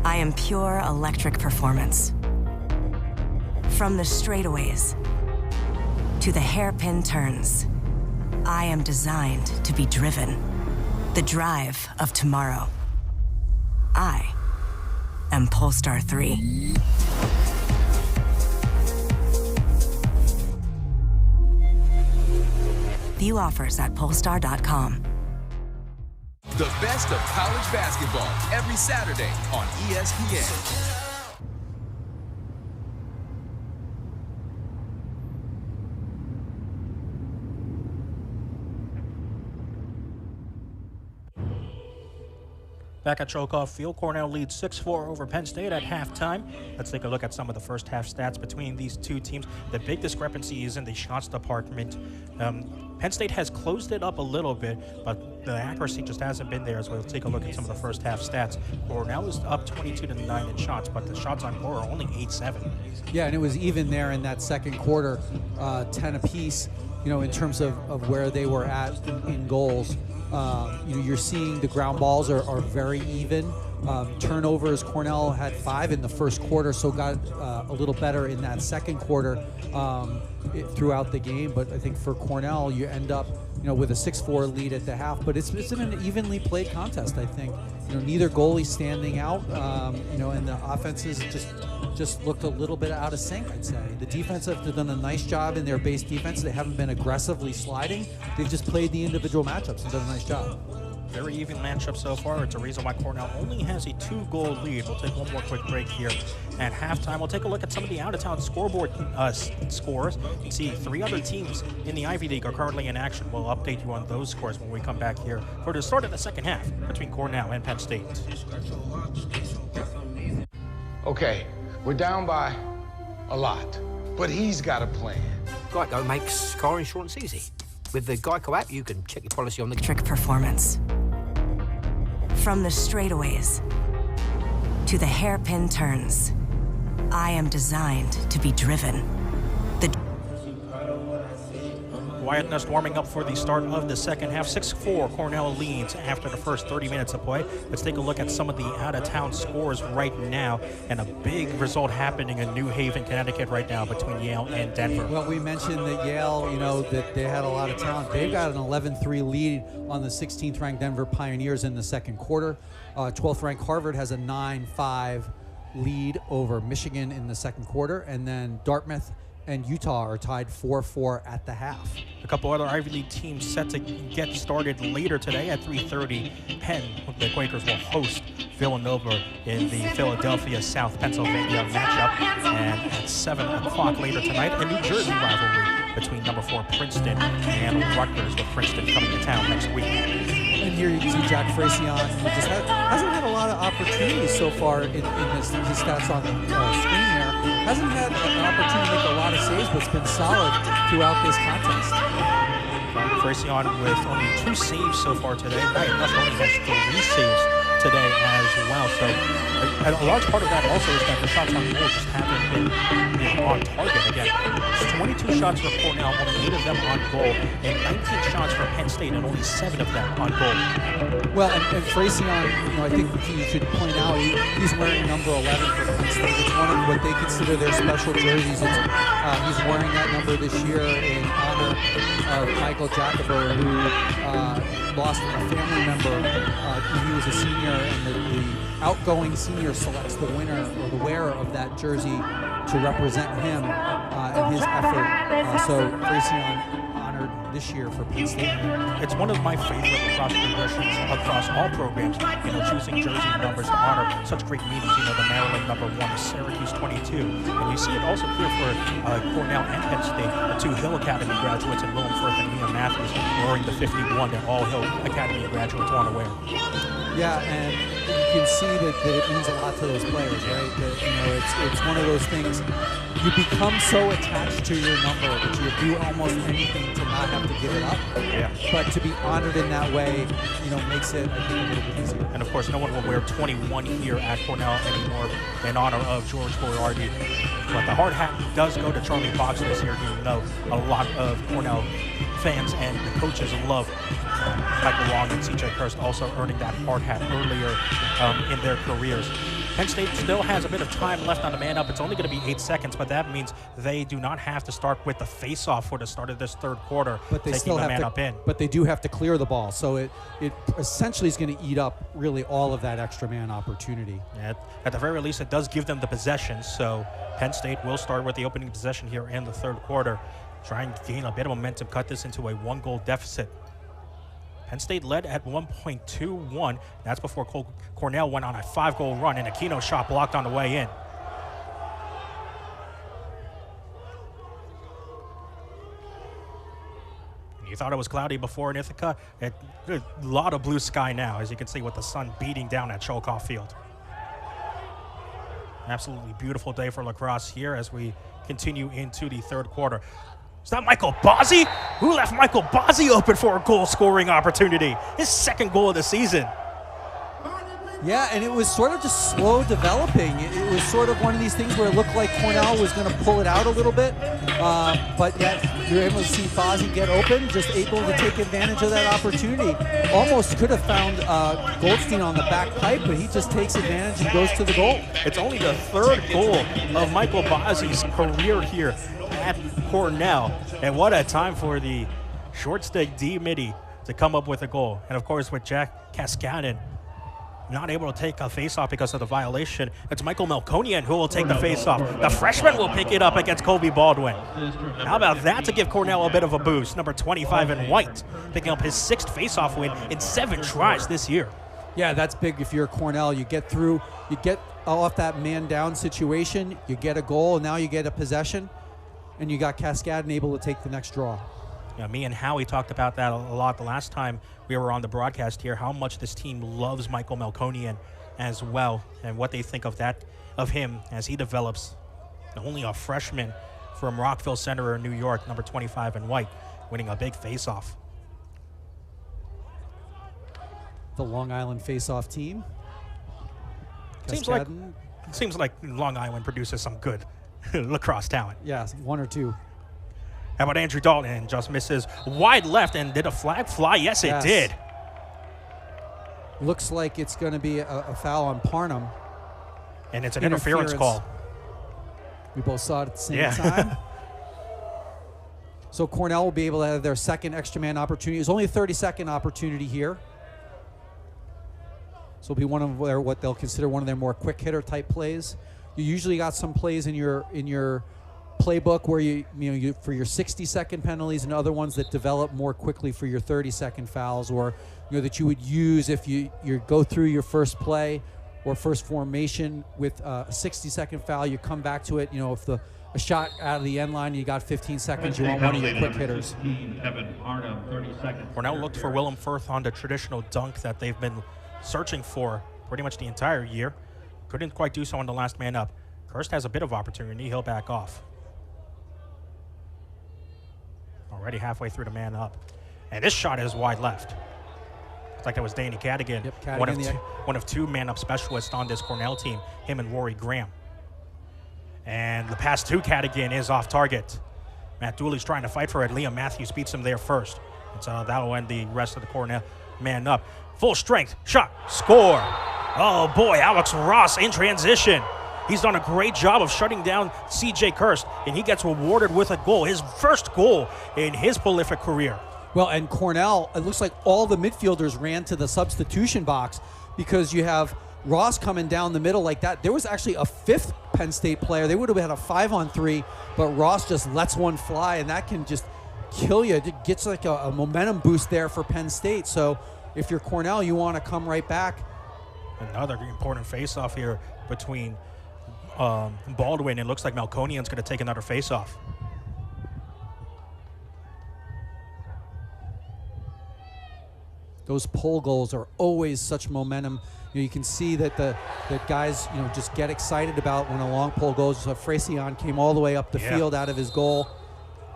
I am pure electric performance. From the straightaways to the hairpin turns, I am designed to be driven. The drive of tomorrow. I am Polestar 3. View offers at polestar.com. The best of college basketball every Saturday on ESPN. Back at Chokoff Field, Cornell leads 6-4 over Penn State at halftime. Let's take a look at some of the first half stats between these two teams. The big discrepancy is in the shots department. Penn State has closed it up a little bit, but the accuracy just hasn't been there, as we'll take a look at some of the first half stats. Cornell is up 22-9 in shots, but the shots on goal are only 8-7. Yeah, and it was even there in that second quarter, 10 apiece, in terms of where they were at in goals. You're seeing the ground balls are very even. Turnovers, Cornell had 5 in the first quarter, so got a little better in that second quarter throughout the game. But I think for Cornell, you end up with a 6-4 lead at the half. But it's been an evenly played contest, I think. Neither goalie standing out, and the offenses just looked a little bit out of sync, I'd say. The defense have done a nice job in their base defense. They haven't been aggressively sliding. They've just played the individual matchups and done a nice job. Very even matchup so far. It's a reason why Cornell only has a 2-goal lead. We'll take one more quick break here. At halftime, we'll take a look at some of the out-of-town scoreboard scores. You can see 3 other teams in the Ivy League are currently in action. We'll update you on those scores when we come back here for the start of the second half between Cornell and Penn State. Okay, we're down by a lot, but he's got a plan. Geico makes car insurance easy. With the Geico app, you can check your policy on the electric performance. From the straightaways to the hairpin turns, I am designed to be driven. Wyatt Nuss warming up for the start of the second half. 6-4 Cornell leads after the first 30 minutes of play. Let's take a look at some of the out-of-town scores right now, and a big result happening in New Haven, Connecticut right now between Yale and Denver. Well, we mentioned that Yale, that they had a lot of talent. They've got an 11-3 lead on the 16th ranked Denver Pioneers in the second quarter. 12th ranked Harvard has a 9-5 lead over Michigan in the second quarter, and then Dartmouth and Utah are tied 4-4 at the half. A couple other Ivy League teams set to get started later today at 3:30. Penn, the Quakers, will host Villanova in the Philadelphia, South Pennsylvania matchup. And at 7 o'clock later tonight, a New Jersey rivalry between number 4 Princeton and Rutgers, with Princeton coming to town next week. And here you can see Jack Fraysion, who just hasn't had a lot of opportunities so far in his stats on the screen here. Hasn't had an opportunity to make a lot of saves, but it's been solid throughout this contest. Fraysion with only 2 saves so far today. Right enough, only has 3 saves today as well. So a large part of that also is that the shots on goal just haven't been on target again. It's 22 shots for Cornell, only 8 of them on goal, and 19 shots for Penn State, and only 7 of them on goal. Well, and Fraysion, I think you should point out, he's wearing number 11 for Penn State. It's one of what they consider their special jerseys. He's wearing that number this year in honor of Michael Jacobo, who lost a family member when he was a senior, and the outgoing senior selects the winner or the wearer of that jersey to represent him and his effort. So Fraysion honored this year for Penn State. It's one of my favorite lacrosse traditions across all programs, choosing jersey numbers to honor such great meanings. The Maryland number 1, the Syracuse 22. And you see it also here for Cornell and Penn State, the 2 Hill Academy graduates in Willem Firth and Liam Matthews, wearing the 51 that all Hill Academy graduates want to wear. Yeah, and you can see that it means a lot to those players, right? That, it's one of those things, you become so attached to your number that you do almost anything to not have to give it up. Yeah. But to be honored in that way, makes it, I think, a little bit easier. And of course, no one will wear 21 here at Cornell anymore in honor of George Moriarty. But the hard hat does go to Charlie Fox this year. A lot of Cornell fans and the coaches love Michael Long and CJ Kirst also earning that hard hat earlier in their careers. Penn State still has a bit of time left on the man up. It's only going to be 8 seconds, but that means they do not have to start with the face-off for the start of this third quarter, but they taking still the have man to, up in. But they do have to clear the ball, so it essentially is going to eat up really all of that extra man opportunity. At the very least, it does give them the possession, so Penn State will start with the opening possession here in the third quarter, trying to gain a bit of momentum, cut this into a 1-goal deficit. Penn State led at 1.21. That's before Cornell went on a 5-goal run, and a Aquino shot blocked on the way in. You thought it was cloudy before in Ithaca. A lot of blue sky now, as you can see, with the sun beating down at Cholkoff Field. Absolutely beautiful day for lacrosse here as we continue into the third quarter. Is that Michael Bozzi? Who left Michael Bozzi open for a goal-scoring opportunity? His 2nd goal of the season. Yeah, and it was sort of just slow developing. It was sort of one of these things where it looked like Cornell was going to pull it out a little bit, but yet you're able to see Bozzi get open, just able to take advantage of that opportunity. Almost could have found Goldstein on the back pipe, but he just takes advantage and goes to the goal. It's only the 3rd goal of Michael Bozzi's career here at Cornell, and what a time for the short stick D-Midi to come up with a goal. And of course, with Jack Kaskanen not able to take a face-off because of the violation, it's Michael Melkonian who will take the face-off. The freshman will pick it up against Kobe Baldwin. How about that to give Cornell a bit of a boost? Number 25 in white, picking up his 6th face-off win in 7 tries this year. Yeah, that's big if you're Cornell. You get through, you get off that man-down situation, you get a goal, and now you get a possession, and you got Kaskaden able to take the next draw. Yeah, me and Howie talked about that a lot the last time we were on the broadcast here, how much this team loves Michael Melkonian as well, and what they think of him as he develops. Only a freshman from Rockville Center in New York, number 25 in white, winning a big face-off. The Long Island face-off team. Seems like Long Island produces some good lacrosse talent. Yeah, 1 or 2. How about Andrew Dalton? Just misses wide left, and did a flag fly? Yes, it did. Looks like it's going to be a foul on Parnham. And it's an interference call. We both saw it at the same time. So Cornell will be able to have their 2nd extra man opportunity. It's only a 30-second opportunity here. So it'll be one of what they'll consider one of their more quick hitter type plays. You usually got some plays in your playbook where you for your 60-second penalties and other ones that develop more quickly for your 30-second fouls, or that you would use if you go through your first play or first formation with a 60-second foul, you come back to it. If a shot out of the end line, you got 15 seconds, you want one of your quick hitters. Cornell looked for Willem Firth on the traditional dunk that they've been searching for pretty much the entire year. Couldn't quite do so on the last man up. Kirst has a bit of opportunity. He'll back off. Already halfway through the man up. And this shot is wide left. Looks like that was Danny Cadigan. Yep, Cadigan one of two man-up specialists on this Cornell team, him and Rory Graham. And the pass to Cadigan is off target. Matt Dooley's trying to fight for it. Liam Matthews beats him there first. And so that'll end the rest of the Cornell man up. Full strength, shot, score. Oh boy, Alex Ross in transition. He's done a great job of shutting down C.J. Kirst, and he gets rewarded with a goal, his first goal in his prolific career. Well, and Cornell, it looks like all the midfielders ran to the substitution box because you have Ross coming down the middle like that. There was actually a fifth Penn State player. They would have had a 5-on-3, but Ross just lets one fly, and that can just kill you. It gets like a momentum boost there for Penn State. So if you're Cornell, you want to come right back. Another important face-off here between Baldwin. It looks like Melkonian's going to take another face-off. Those pole goals are always such momentum. You can see that that guys just get excited about when a long pole goes. So Fraysian came all the way up the field out of his goal.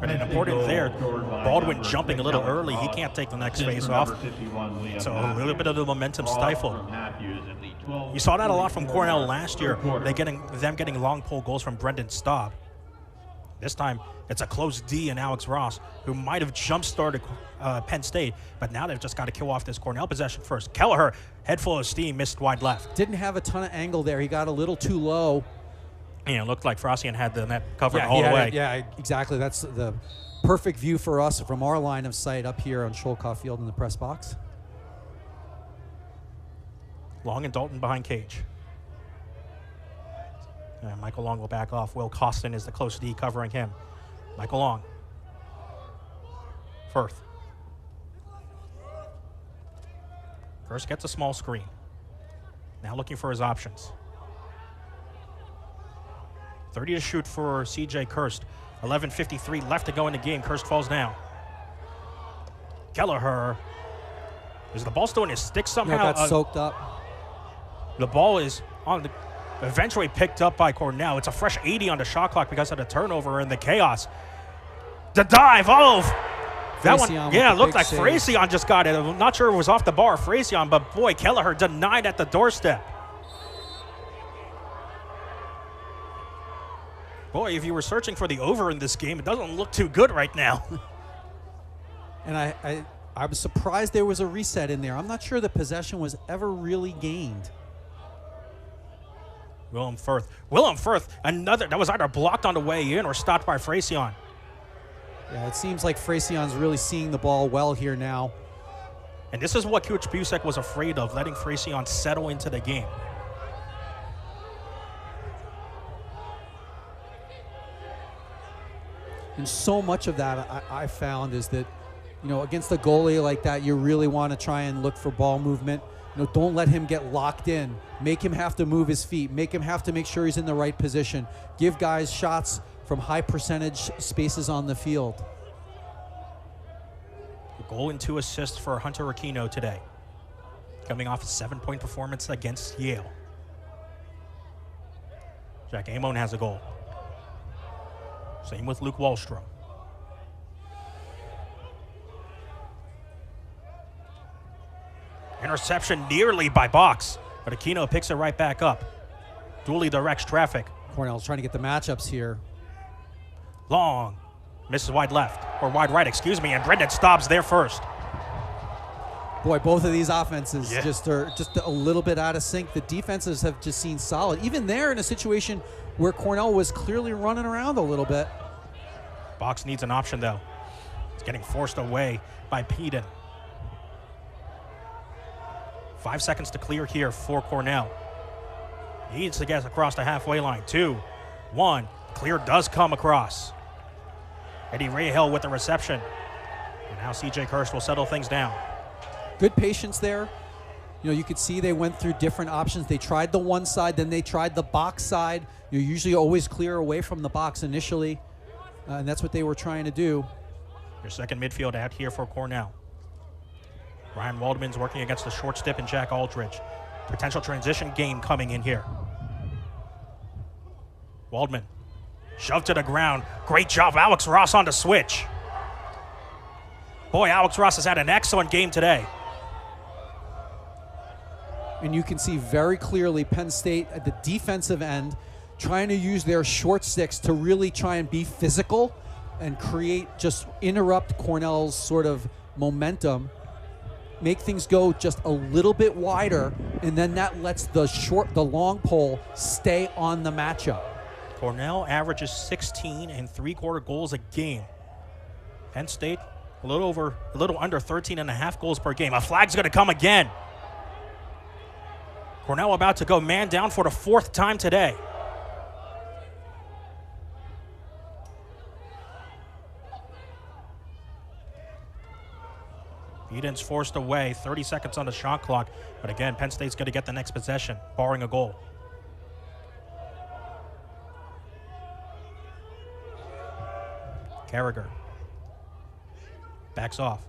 And important there, Baldwin jumping a little early. He can't take the next face off. So a little bit of the momentum stifled. You saw that a lot from Cornell last year. Them getting long pole goals from Brendan Staub. This time, it's a close D and Alex Ross, who might have jump-started Penn State, but now they've just got to kill off this Cornell possession first. Kelleher, head full of steam, missed wide left. Didn't have a ton of angle there. He got a little too low. It looked like Frosian had the net covered all the way. Yeah, exactly. That's the perfect view for us from our line of sight up here on Sholkoff Field in the press box. Long and Dalton behind cage. Michael Long will back off. Will Costin is the close D covering him. Michael Long. Firth. First gets a small screen. Now looking for his options. 30 to shoot for C.J. Kirst. 11:53 left to go in the game. Kirst falls down. Kelleher. Is the ball still in his stick somehow? No, it got soaked up. The ball is on the... Eventually picked up by Cornell. It's a fresh 80 on the shot clock because of the turnover and the chaos. The dive. Oh! That one, yeah, it looked like Fraysian just got it. I'm not sure it was off the bar, Fraysian, but boy, Kelleher denied at the doorstep. Boy, if you were searching for the over in this game, it doesn't look too good right now. And I was surprised there was a reset in there. I'm not sure the possession was ever really gained. Willem Firth, another, that was either blocked on the way in or stopped by Fraysian. Yeah, it seems like Fraysian's really seeing the ball well here now. And this is what Coach Busek was afraid of, letting Fraysian settle into the game. And so much of that I found is that, against a goalie like that, you really want to try and look for ball movement. Don't let him get locked in. Make him have to move his feet. Make him have to make sure he's in the right position. Give guys shots from high percentage spaces on the field. A goal and 2 assists for Hunter Aquino today, coming off a 7-point performance against Yale. Jack Amon has a goal. Same with Luke Wallstrom. Interception nearly by Box, but Aquino picks it right back up. Dooley directs traffic. Cornell's trying to get the matchups here. Long. Misses wide left, or wide right, excuse me, and Brendan Staub's there first. Boy, both of these offenses just are just a little bit out of sync. The defenses have just seen solid. Even there in a situation where Cornell was clearly running around a little bit. Box needs an option, though. It's getting forced away by Peden. 5 seconds to clear here for Cornell. He needs to get across the halfway line. 2, 1. Clear does come across. Eddie Rahill with the reception. And now C.J. Kirst will settle things down. Good patience there. You could see they went through different options. They tried the one side, then they tried the box side. You usually always clear away from the box initially, and that's what they were trying to do. Your second midfield out here for Cornell. Ryan Waldman's working against the short step and Jack Aldridge. Potential transition game coming in here. Waldman shoved to the ground. Great job, Alex Ross on the switch. Boy, Alex Ross has had an excellent game today. And you can see very clearly Penn State at the defensive end trying to use their short sticks to really try and be physical and interrupt Cornell's sort of momentum, make things go just a little bit wider, and then that lets the long pole stay on the matchup. Cornell averages 16 3/4 goals a game. Penn State a little under 13.5 goals per game. A flag's going to come again. Cornell about to go man down for the 4th time today. Eden's forced away, 30 seconds on the shot clock. But again, Penn State's going to get the next possession, barring a goal. Carragher backs off.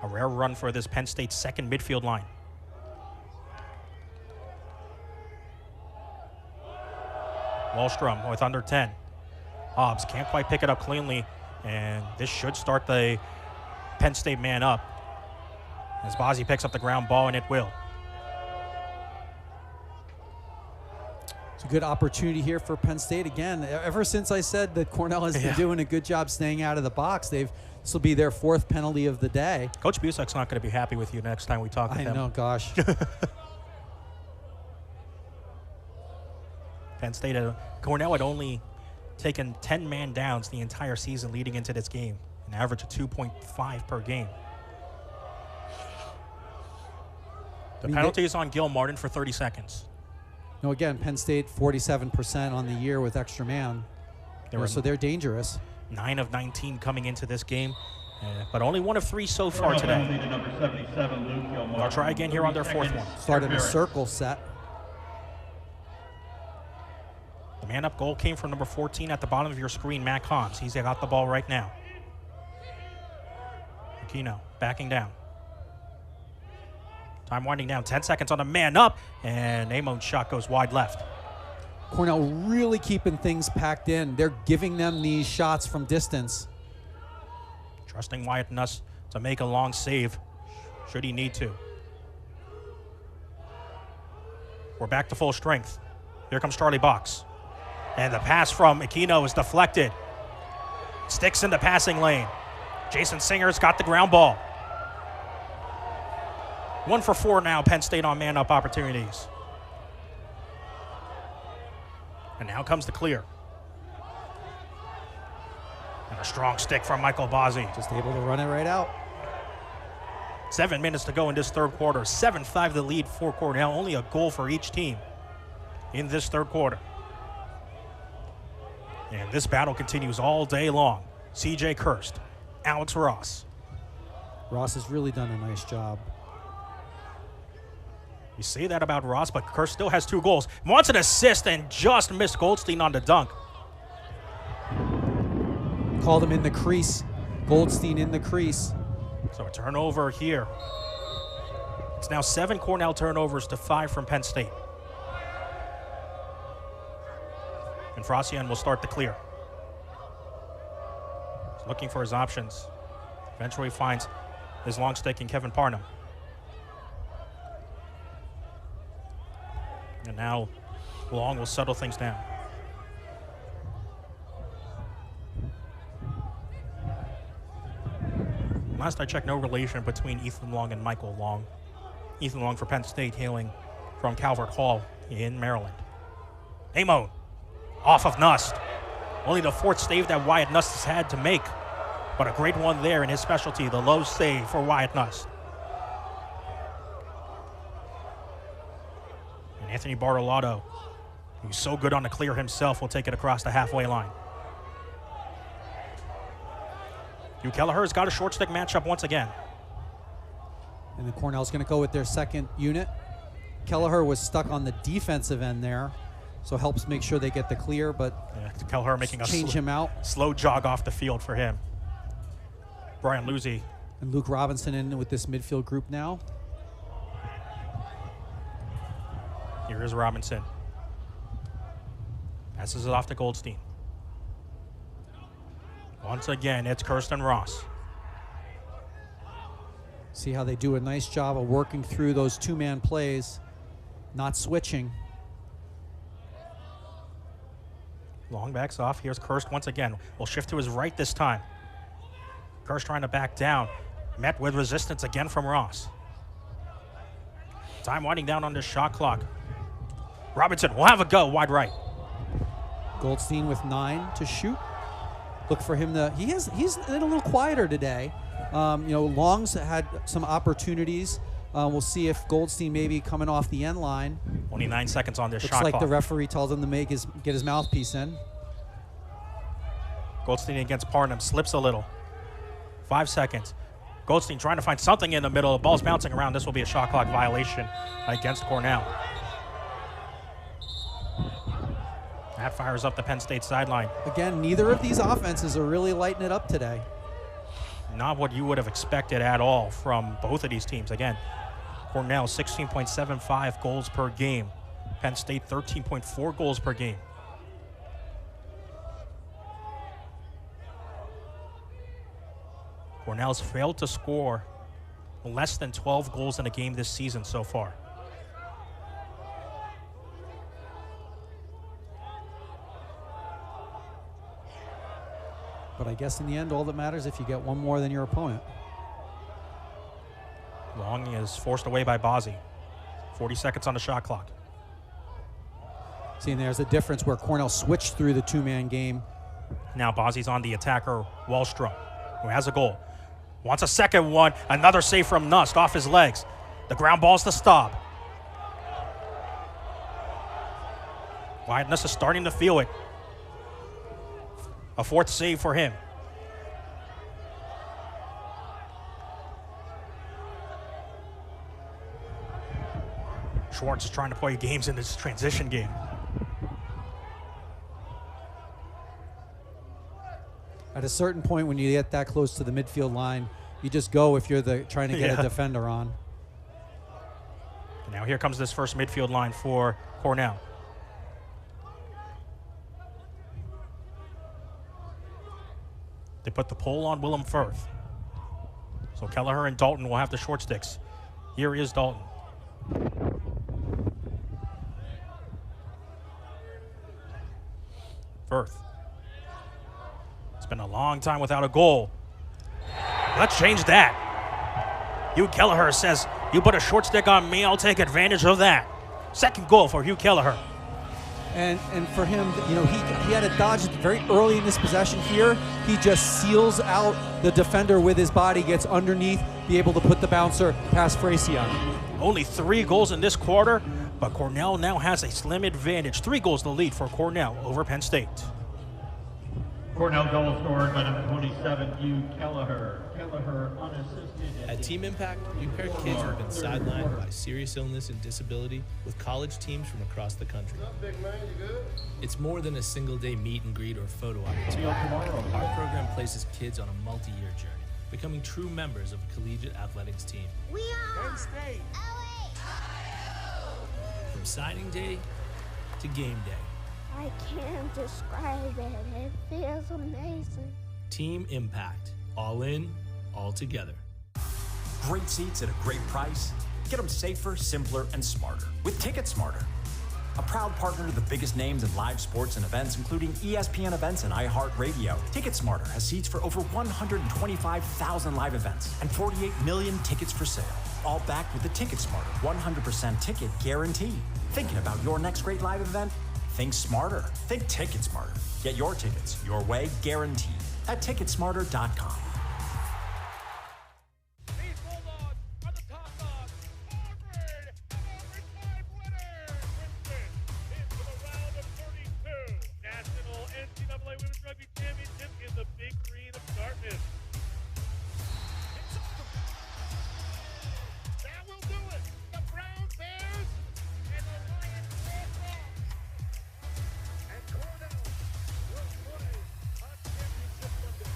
A rare run for this Penn State second midfield line. Wallstrom with under 10. Hobbs can't quite pick it up cleanly, and this should start the Penn State man up as Bozzi picks up the ground ball, and it will. It's a good opportunity here for Penn State. Again, ever since I said that Cornell has been doing a good job staying out of the box, this will be their 4th penalty of the day. Coach Busek's not going to be happy with you next time we talk to him. I know, gosh. Penn State, Cornell had only taken 10 man downs the entire season leading into this game, an average of 2.5 per game. The penalty is on Gil Martin for 30 seconds. No, again, Penn State 47% on the year with extra man. So they're dangerous. 9 of 19 coming into this game, but only 1 of 3 so far today. They'll try again here on their 4th one. Started a circle set. The man-up goal came from number 14 at the bottom of your screen, Mac Hobbs. He's got the ball right now. Aquino backing down. Time winding down, 10 seconds on a man-up, and Amon's shot goes wide left. Cornell really keeping things packed in. They're giving them these shots from distance. Trusting Wyatt Nuss to make a long save, should he need to. We're back to full strength. Here comes Charlie Box. And the pass from Aquino is deflected. Sticks in the passing lane. Jason Singer's got the ground ball. 1 for 4 now, Penn State on man-up opportunities. And now comes the clear. And a strong stick from Michael Bozzi. Just able to run it right out. 7 minutes to go in this 3rd quarter. 7-5 the lead for Cornell. Only a goal for each team in this 3rd quarter. And this battle continues all day long. C.J. Kirst, Alex Ross. Ross has really done a nice job. You say that about Ross, but Kirst still has 2 goals. Wants an assist and just missed Goldstein on the dunk. Called him in the crease. Goldstein in the crease. So a turnover here. It's now 7 Cornell turnovers to 5 from Penn State. And Frosian will start the clear. He's looking for his options. Eventually finds his long stick in Kevin Parnham. And now Long will settle things down. Last I checked, no relation between Ethan Long and Michael Long. Ethan Long for Penn State, hailing from Calvert Hall in Maryland. Amon, off of Nust. Only the 4th save that Wyatt Nust has had to make, but a great one there in his specialty, the low save for Wyatt Nust. And Anthony Bartolotto who's so good on the clear himself, will take it across the halfway line. Hugh Kelleher's got a short stick matchup once again. And then Cornell's going to go with their second unit. Kelleher was stuck on the defensive end there, so helps make sure they get the clear, but Kelleher making a change him out. Slow jog off the field for him. Brian Lucy. And Luke Robinson in with this midfield group now. Here is Robinson. Passes it off to Goldstein. Once again, it's Kirsten Ross. See how they do a nice job of working through those two-man plays, not switching. Long backs off. Here's Kirst once again. Will shift to his right this time. Kirst trying to back down. Met with resistance again from Ross. Time winding down on this shot clock. Robinson will have a go wide right. Goldstein with 9 to shoot. Look for him to. He's a little quieter today. Long's had some opportunities. We'll see if Goldstein maybe coming off the end line. Only 9 seconds on this shot clock. Looks like clock. the referee tells him to get his mouthpiece in. Goldstein against Parnham slips a little. 5 seconds. Goldstein trying to find something in the middle. The ball's bouncing around. This will be a shot clock violation against Cornell. That fires up the Penn State sideline. Again, neither of these offenses are really lighting it up today. Not what you would have expected at all from both of these teams. Again, Cornell 16.75 goals per game. Penn State 13.4 goals per game. Cornell's failed to score less than 12 goals in a game this season so far. But I guess in the end, all that matters if you get one more than your opponent. Long is forced away by Bozzi. 40 seconds on the shot clock. See, and there's a difference where Cornell switched through the two-man game. Now Bozzi's on the attacker, Wallstrom, who has a goal. Wants a second one. Another save from Nust off his legs. The ground ball's the stop. Wyatt Nust is starting to feel it. A fourth save for him. Schwartz is trying to play games in this transition game. At a certain point, when you get that close to the midfield line, you just go if you're trying to get a defender on. And now here comes this first midfield line for Cornell. They put the pole on Willem Firth. So Kelleher and Dalton will have the short sticks. Here is Dalton. Firth. It's been a long time without a goal. Let's change that. Hugh Kelleher says, you put a short stick on me, I'll take advantage of that. Second goal for Hugh Kelleher. And for him, he had a dodge very early in this possession here. He just seals out the defender with his body, gets underneath, be able to put the bouncer past Fracion. Only 3 goals in this quarter, but Cornell now has a slim advantage. 3 goals to lead for Cornell over Penn State. Cornell goal scored by number 27, Hugh Kelleher. Kelleher unassisted. At Team Impact, we pair kids who have been sidelined by serious illness and disability with college teams from across the country. It's more than a single-day meet and greet or photo opportunity. Our program places kids on a multi-year journey, becoming true members of a collegiate athletics team. We are Penn State. From signing day to game day. I can't describe it. It feels amazing. Team Impact. All in, all together. Great seats at a great price. Get them safer, simpler, and smarter with TicketSmarter. A proud partner to the biggest names in live sports and events, including ESPN events and iHeartRadio. TicketSmarter has seats for over 125,000 live events and 48 million tickets for sale. All backed with the TicketSmarter 100% ticket guarantee. Thinking about your next great live event? Think smarter. Think TicketSmarter. Get your tickets your way, guaranteed, at TicketSmarter.com. the big green of Dartmouth. That will do it. The Brown Bears and the Lions face off. And Cornell will play a championship Monday.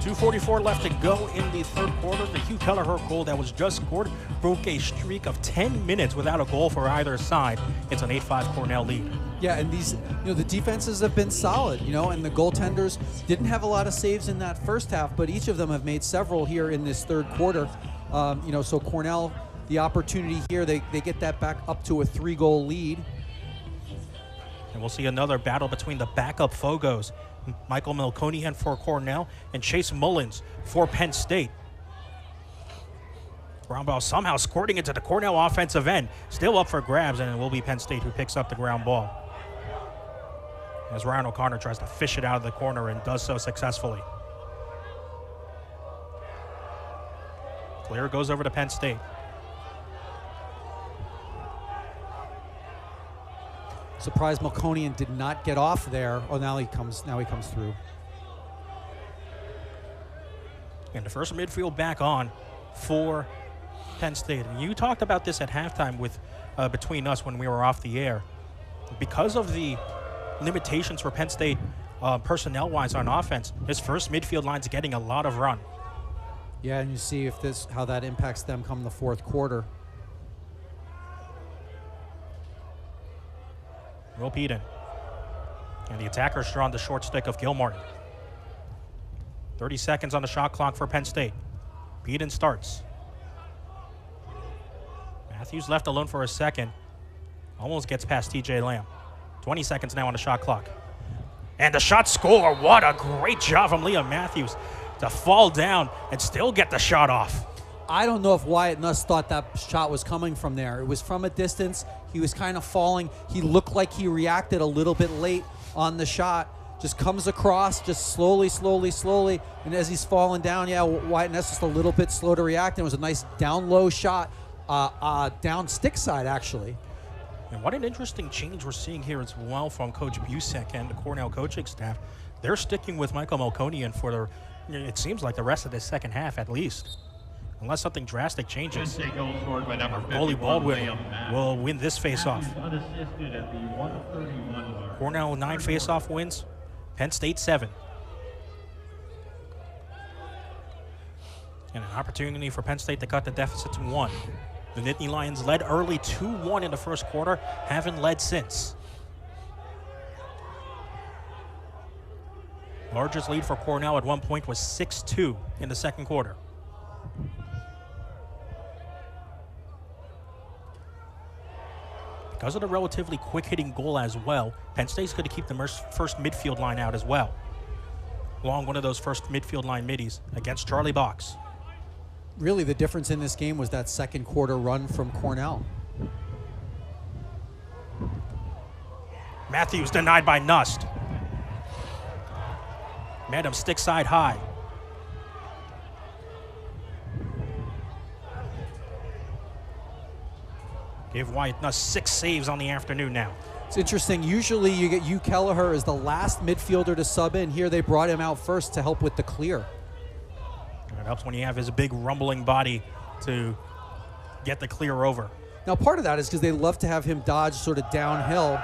2:44 left to go in the third quarter. The Hugh Kelleher goal that was just scored broke a streak of 10 minutes without a goal for either side. It's an 8-5 Cornell lead. Yeah, and these, the defenses have been solid, and the goaltenders didn't have a lot of saves in that first half, but each of them have made several here in this third quarter. So Cornell, the opportunity here, they get that back up to a 3-goal lead. And we'll see another battle between the backup Fogos, Michael Melkonian for Cornell and Chase Mullins for Penn State. Ground ball somehow squirting into the Cornell offensive end. Still up for grabs, and it will be Penn State who picks up the ground ball. As Ryan O'Connor tries to fish it out of the corner and does so successfully. Clear goes over to Penn State. Surprised Melkonian did not get off there. Oh, now he comes through. And the first midfield back on for Penn State. And you talked about this at halftime with between us when we were off the air. Because of the limitations for Penn State personnel-wise on offense, this first midfield line's getting a lot of run. Yeah, and you see how that impacts them come the fourth quarter. Will Peden. And the attackers draw on the short stick of Gilmartin. 30 seconds on the shot clock for Penn State. Peden starts. Matthews left alone for a second. Almost gets past TJ Lamb. 20 seconds now on the shot clock. And the shot score. What a great job from Liam Matthews to fall down and still get the shot off. I don't know if Wyatt Nuss thought that shot was coming from there. It was from a distance. He was kind of falling. He looked like he reacted a little bit late on the shot. Just comes across, just slowly. And as he's falling down, Wyatt Nuss just a little bit slow to react. And it was a nice down low shot, down stick side, actually. And what an interesting change we're seeing here as well from Coach Busek and the Cornell coaching staff. They're sticking with Michael Melkonian for it seems like the rest of the second half at least. Unless something drastic changes. Goalie Baldwin will win this face-off. Cornell 9 face-off wins. Penn State 7. And an opportunity for Penn State to cut the deficit to 1. The Nittany Lions led early 2-1 in the first quarter, haven't led since. Largest lead for Cornell at one point was 6-2 in the second quarter. Because of the relatively quick-hitting goal as well, Penn State's going to keep the first midfield line out as well. Along one of those first midfield line middies against Charlie Box. Really, the difference in this game was that second quarter run from Cornell. Matthews denied by Nust. Met him stick side high. Gave Wyatt Nuss 6 saves on the afternoon now. It's interesting. Usually you get Hugh Kelleher as the last midfielder to sub in. Here they brought him out first to help with the clear. It helps when you have his big rumbling body to get the clear over. Now part of that is because they love to have him dodge sort of downhill.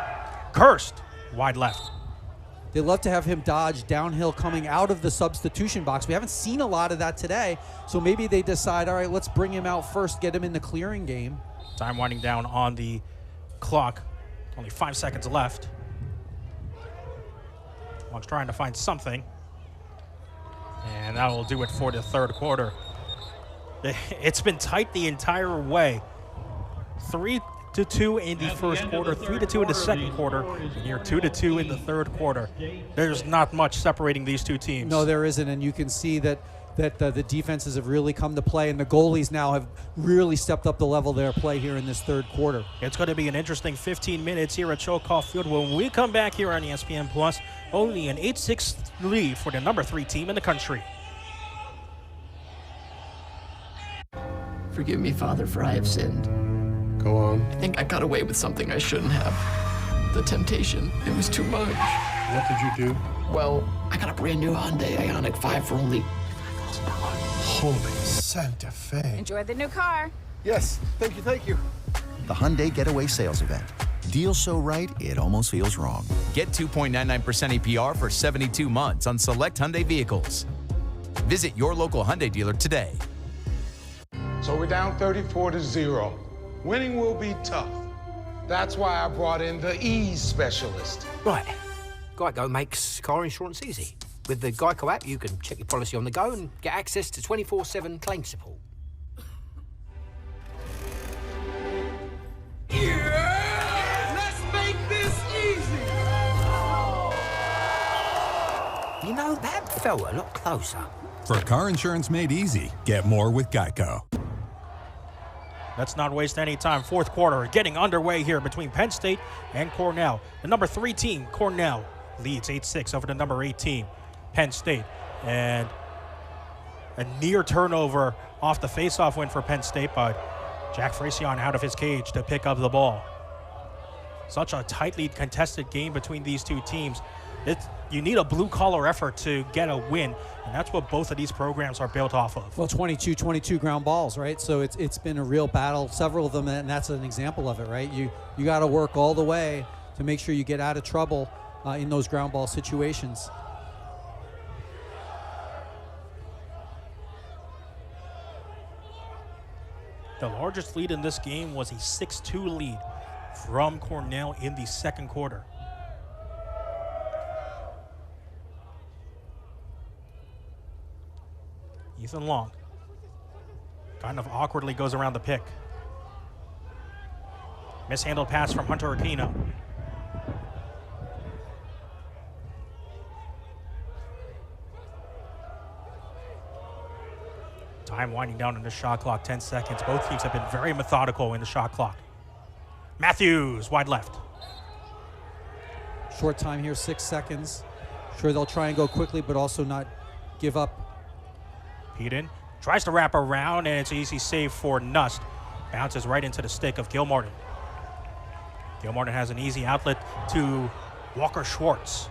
Cursed. Wide left. They love to have him dodge downhill coming out of the substitution box. We haven't seen a lot of that today. So maybe they decide, all right, let's bring him out first, get him in the clearing game. Time winding down on the clock. Only 5 seconds left. Long's trying to find something. And that will do it for the third quarter. It's been tight the entire way. 3-2 in the first quarter, 3-2 in the second quarter, and here 2-2 in the third quarter. There's not much separating these two teams. No, there isn't, and you can see that the defenses have really come to play, and the goalies now have really stepped up the level of their play here in this third quarter. It's going to be an interesting 15 minutes here at Chokoff Field when we come back here on ESPN Plus. Only an 8-6 lead for the number 3 team in the country. Forgive me, Father, for I have sinned. Go on. I think I got away with something I shouldn't have. The temptation, it was too much. What did you do? Well, I got a brand new Hyundai Ioniq 5 for only Holy Santa Fe. Enjoy the new car. Yes, thank you, thank you. The Hyundai Getaway Sales Event. Deals so right, it almost feels wrong. Get 2.99% APR for 72 months on select Hyundai vehicles. Visit your local Hyundai dealer today. So we're down 34-0. Winning will be tough. That's why I brought in the ease specialist. Right. Geico makes car insurance easy. With the Geico app, you can check your policy on the go and get access to 24/7 claim support. Let's make this easy. You know, that felt a lot closer. For car insurance made easy, get more with Geico. Let's not waste any time. Fourth quarter getting underway here between Penn State and Cornell. The number 3 team, Cornell, leads 8-6 over the number 8 team, Penn State. And a near turnover off the faceoff win for Penn State, but Jack Frecion out of his cage to pick up the ball. Such a tightly contested game between these two teams. You need a blue-collar effort to get a win, and that's what both of these programs are built off of. Well, 22 ground balls, right? So it's been a real battle, several of them, and that's an example of it, right? You got to work all the way to make sure you get out of trouble in those ground ball situations. The largest lead in this game was a 6-2 lead from Cornell in the second quarter. Ethan Long kind of awkwardly goes around the pick. Mishandled pass from Hunter Aquino. Time winding down in the shot clock, 10 seconds. Both teams have been very methodical in the shot clock. Matthews, wide left. Short time here, 6 seconds. Sure, they'll try and go quickly, but also not give up. Peden tries to wrap around, and it's an easy save for Nust. Bounces right into the stick of Gilmartin. Gilmartin has an easy outlet to Walker Schwartz.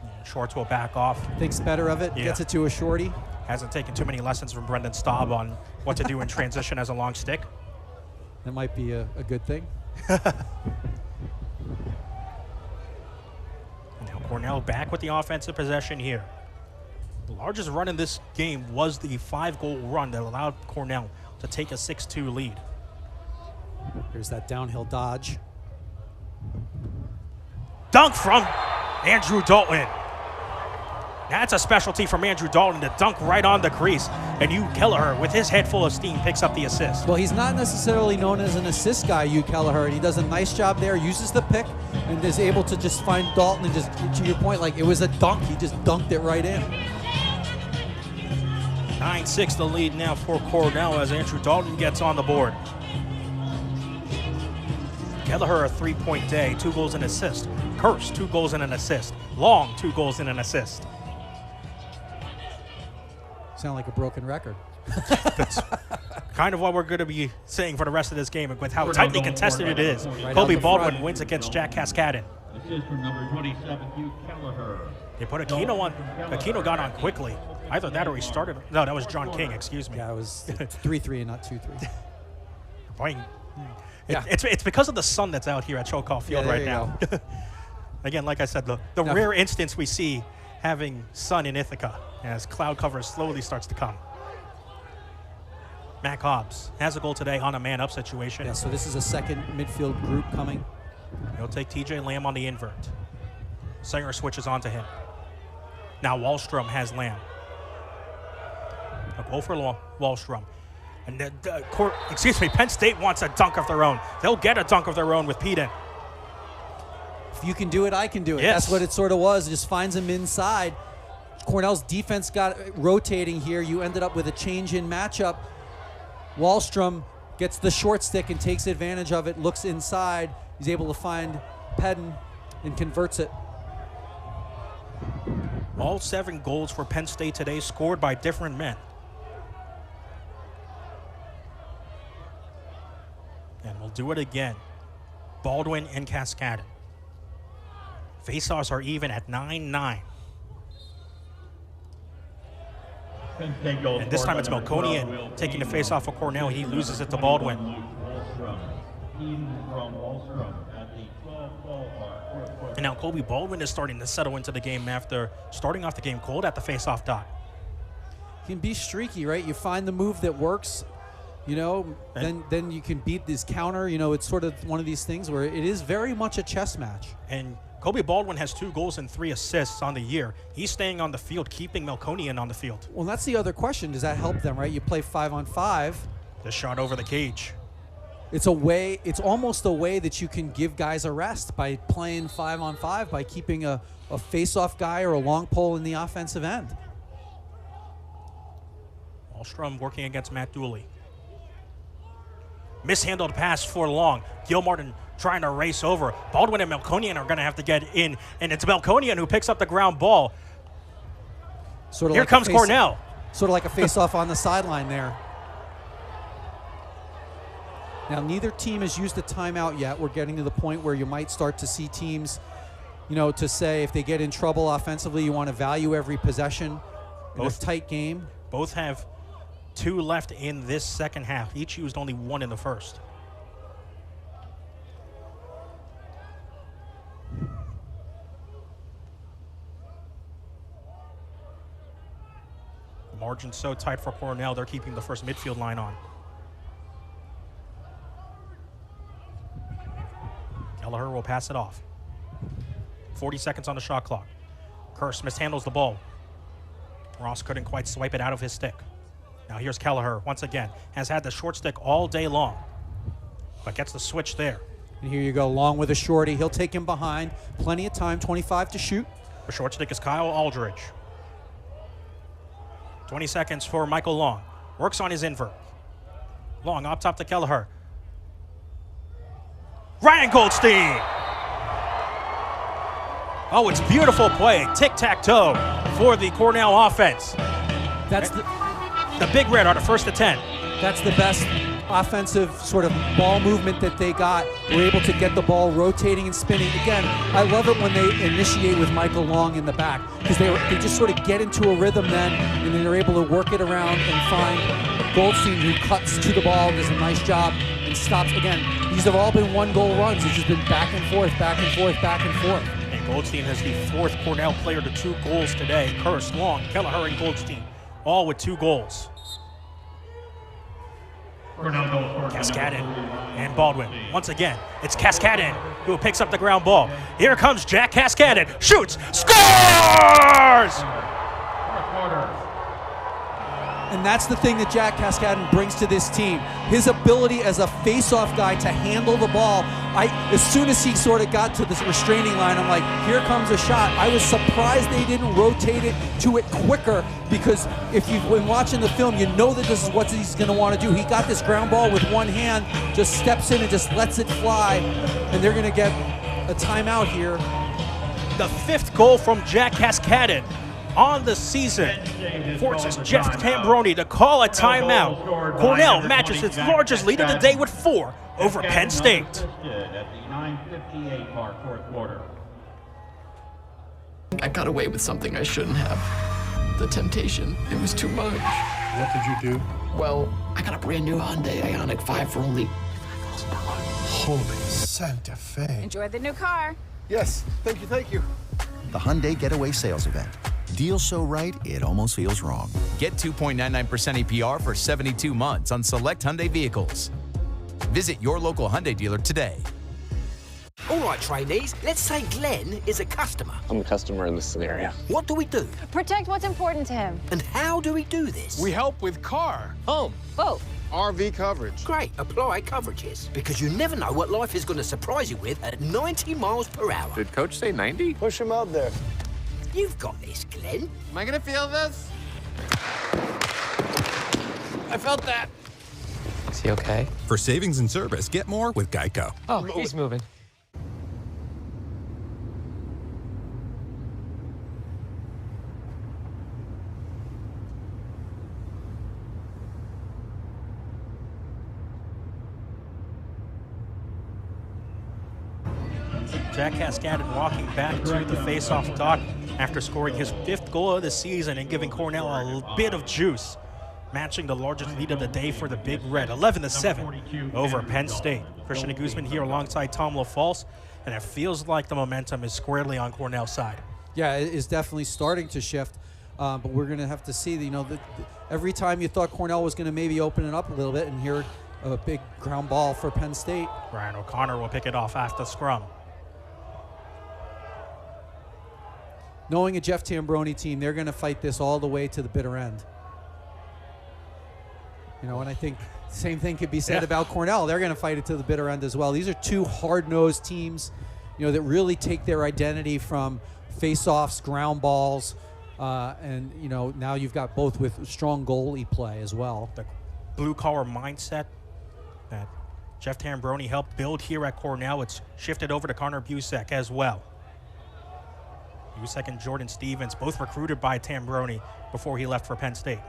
And Schwartz will back off. Thinks better of it, gets it to a shorty. Hasn't taken too many lessons from Brendan Staub on what to do in transition as a long stick. That might be a good thing. Now Cornell back with the offensive possession here. The largest run in this game was the 5-goal run that allowed Cornell to take a 6-2 lead. Here's that downhill dodge. Dunk from Andrew Dalton. That's a specialty from Andrew Dalton to dunk right on the crease. And Hugh Kelleher, with his head full of steam, picks up the assist. Well, he's not necessarily known as an assist guy, Hugh Kelleher, and he does a nice job there, uses the pick, and is able to just find Dalton and just, to your point, like it was a dunk. He just dunked it right in. 9-6 the lead now for Cornell as Andrew Dalton gets on the board. Kelleher, a 3-point day, 2 goals and assist. Curse, 2 goals and an assist. Long, 2 goals and an assist. Sound like a broken record. That's kind of what we're going to be saying for the rest of this game with how tightly contested it is. Right Kobe Baldwin wins against Jack Cascadden. Assist from number 27, Hugh Kelleher. They put Aquino on. Aquino got on quickly. Either that or he started. No, that was John King, excuse me. Yeah, it was 3-3 and not 2-3. Boy, it's because of the sun that's out here at Choctaw Field right now. Again, like I said, the rare instance we see having sun in Ithaca as cloud cover slowly starts to come. Mac Hobbs has a goal today on a man-up situation. Yeah, so this is a second midfield group coming. He'll take TJ Lamb on the invert. Singer switches onto him. Now Wallstrom has Lamb. A goal for Wallstrom. And Penn State wants a dunk of their own. They'll get a dunk of their own with Peden. If you can do it, I can do it. Yes. That's what it sort of was. It just finds him inside. Cornell's defense got rotating here. You ended up with a change in matchup. Wallstrom gets the short stick and takes advantage of it, looks inside. He's able to find Peden and converts it. All 7 goals for Penn State today scored by different men. And we'll do it again. Baldwin and Cascadon. Faceoffs are even at 9-9. And this time it's Melkonian taking the face-off for Cornell. He loses it to Baldwin. And now Kobe Baldwin is starting to settle into the game after starting off the game cold at the face-off dot. He can be streaky, right? You find the move that works, you know, then you can beat this counter. You know, it's sort of one of these things where it is very much a chess match. And Kobe Baldwin has 2 goals and 3 assists on the year. He's staying on the field, keeping Melkonian on the field. Well, that's the other question. Does that help them, right? You play 5-on-5. The shot over the cage. It's almost a way that you can give guys a rest by playing 5-on-5, by keeping a face-off guy or a long pole in the offensive end. Wallstrom working against Matt Dooley. Mishandled pass for Long. Gilmartin trying to race over. Baldwin and Melkonian are going to have to get in, and it's Melkonian who picks up the ground ball. Here comes Cornell. Sort of like a face-off on the sideline there. Now, neither team has used a timeout yet. We're getting to the point where you might start to see teams, you know, to say if they get in trouble offensively, you want to value every possession in a tight game. Both have 2 left in this second half. Each used only 1 in the first. The margin's so tight for Cornell, they're keeping the first midfield line on. Kelleher will pass it off. 40 seconds on the shot clock. Kerr mishandles the ball. Ross couldn't quite swipe it out of his stick. Now here's Kelleher once again. Has had the short stick all day long, but gets the switch there. And here you go, Long with a shorty. He'll take him behind. Plenty of time, 25 to shoot. The short stick is Kyle Aldridge. 20 seconds for Michael Long. Works on his invert. Long up top to Kelleher. Ryan Goldstein. Oh, it's beautiful play. Tic-tac-toe for the Cornell offense. That's the Big Red are the first to 10. That's the best offensive sort of ball movement that they got. We're able to get the ball rotating and spinning. Again, I love it when they initiate with Michael Long in the back because they just sort of get into a rhythm then, and then they're able to work it around and find Goldstein, who cuts to the ball, does a nice job, and stops. Again, these have all been 1-goal runs. It's just been back and forth, back and forth, back and forth. And Goldstein has the 4th Cornell player to 2 goals today. Kurse, Long, Kelleher, and Goldstein, all with 2 goals. Cascadon and Baldwin. Once again, it's Cascadon who picks up the ground ball. Here comes Jack Cascadon. Shoots. Scores! And that's the thing that Jack Cascadon brings to this team. His ability as a face-off guy to handle the ball. As soon as he sort of got to this restraining line, I'm like, here comes a shot. I was surprised they didn't rotate it to it quicker, because if you've been watching the film, you know that this is what he's going to want to do. He got this ground ball with one hand, just steps in and just lets it fly, and they're going to get a timeout here. The 5th goal from Jack Cascadon on the season forces Jeff Tambroni to call a timeout. Cornell matches its largest lead of the day with 4 over Penn State. At the 9:58 mark, 4th quarter. I got away with something I shouldn't have. The temptation, it was too much. What did you do? Well, I got a brand new Hyundai Ioniq 5 for only Holy Santa Fe. Enjoy the new car. Yes, thank you, thank you. The Hyundai Getaway Sales Event. Deal so right, it almost feels wrong. Get 2.99% APR for 72 months on select Hyundai vehicles. Visit your local Hyundai dealer today. All right, trainees, let's say Glenn is a customer. I'm a customer in this scenario. What do we do? Protect what's important to him. And how do we do this? We help with car, home, Both. RV coverage. Great, apply coverages. Because you never know what life is going to surprise you with at 90 miles per hour. Did Coach say 90? Push him out there. You've got this, Glenn. Am I gonna feel this? I felt that. Is he okay? For savings and service, get more with Geico. Oh, he's moving. Jack Cascadden walking back to the face-off dot after scoring his 5th goal of the season and giving Cornell a bit of juice, matching the largest lead of the day for the Big Red, 11-7 over Penn State. Christian Guzman here alongside Tom LaFalce, and it feels like the momentum is squarely on Cornell's side. Yeah, it is definitely starting to shift, but we're going to have to see. Every time you thought Cornell was going to maybe open it up a little bit, and here a big ground ball for Penn State. Ryan O'Connor will pick it off after scrum. Knowing a Jeff Tambroni team, they're going to fight this all the way to the bitter end. And I think the same thing could be said about Cornell. They're going to fight it to the bitter end as well. These are two hard-nosed teams, that really take their identity from face-offs, ground balls, and now you've got both with strong goalie play as well. The blue-collar mindset that Jeff Tambroni helped build here at Cornell, it's shifted over to Connor Busek as well. Busek and Jordan Stevens, both recruited by Tambroni before he left for Penn State.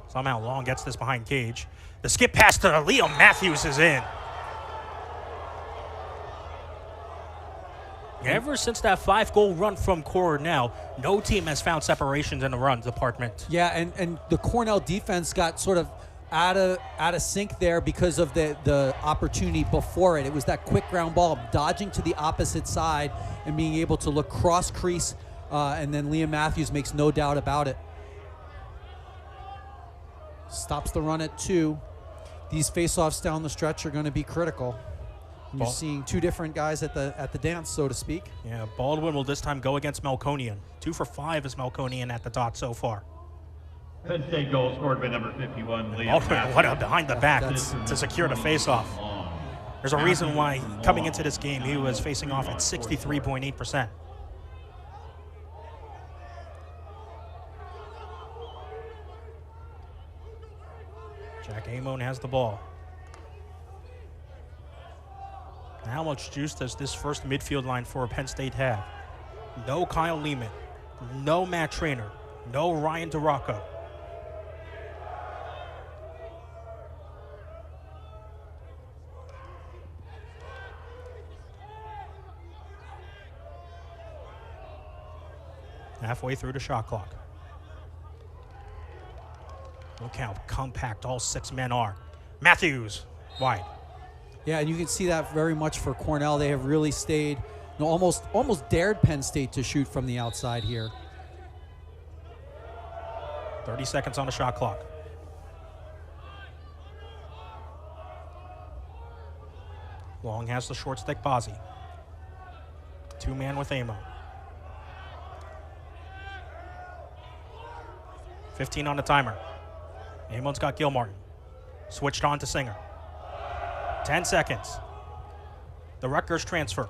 Somehow Long gets this behind cage. The skip pass to Liam Matthews is in. Ever since that 5-goal run from Cornell, no team has found separations in the run department. Yeah, and the Cornell defense got sort of out of sync there because of the opportunity before it. It was that quick ground ball, dodging to the opposite side and being able to look cross crease, and then Liam Matthews makes no doubt about it. Stops the run at 2. These face-offs down the stretch are going to be critical. You're seeing two different guys at the dance, so to speak. Yeah, Baldwin will this time go against Melkonian. 2 for 5 is Melkonian at the dot so far. Penn State goal scored by number 51, Liam Baldwin, Matthews. what a behind the back to secure the face-off. There's a reason why coming into this game he was facing off at 63.8%. Jack Amon has the ball. How much juice does this first midfield line for Penn State have? No Kyle Lehman, no Matt Traynor, no Ryan DeRocco. Halfway through the shot clock. Look how compact all 6 men are. Matthews, wide. Yeah, and you can see that very much for Cornell. They have really stayed, almost dared Penn State to shoot from the outside here. 30 seconds on the shot clock. Long has the short stick, Bozzi. 2-man with Amon. 15 on the timer. Amon's got Gilmartin. Switched on to Singer. 10 seconds. The Rutgers transfer.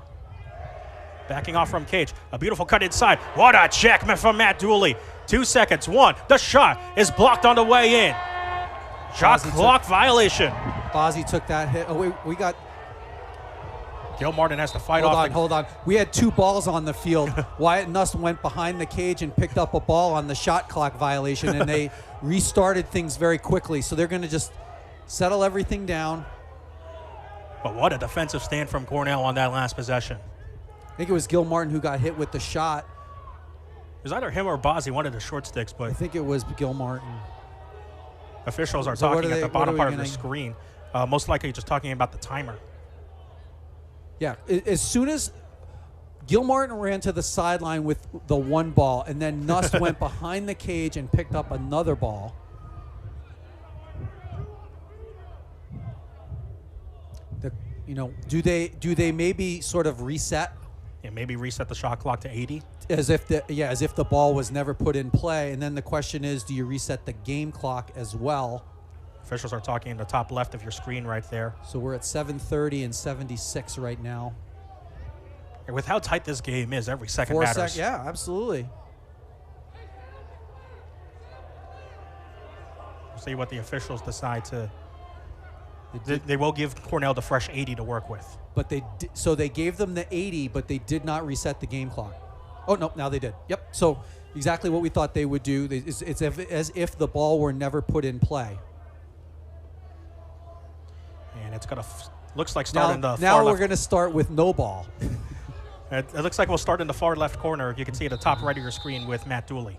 Backing off from Cage. A beautiful cut inside. What a check from Matt Dooley. 2 seconds. 1. The shot is blocked on the way in. Shot clock violation. Bozzi took that hit. Oh, we got... Gilmartin has to fight off. Hold on. We had 2 balls on the field. Wyatt Nuss went behind the cage and picked up a ball on the shot clock violation, and they restarted things very quickly. So they're going to just settle everything down. But what a defensive stand from Cornell on that last possession. I think it was Gilmartin who got hit with the shot. It was either him or Bozzi, one of the short sticks, but... I think it was Gilmartin. Officials are talking at the bottom part of the screen. Most likely just talking about the timer. Yeah, as soon as Gilmartin ran to the sideline with the 1 ball, and then Nuss went behind the cage and picked up another ball. Do they maybe sort of reset? Yeah, maybe reset the shot clock to 80. As if the ball was never put in play. And then the question is, do you reset the game clock as well? Officials are talking in the top left of your screen right there. So we're at 7:30 and 76 right now. And with how tight this game is, every second 4 matters. Yeah, absolutely. We'll see what the officials decide to... They will give Cornell the fresh 80 to work with. But they gave them the 80, but they did not reset the game clock. Oh, no, now they did. Yep. So exactly what we thought they would do. It's as if the ball were never put in play. And it's going to looks like starting the now far we're left. going to start with no ball. It looks like we'll start in the far left corner. You can see at the top right of your screen with Matt Dooley.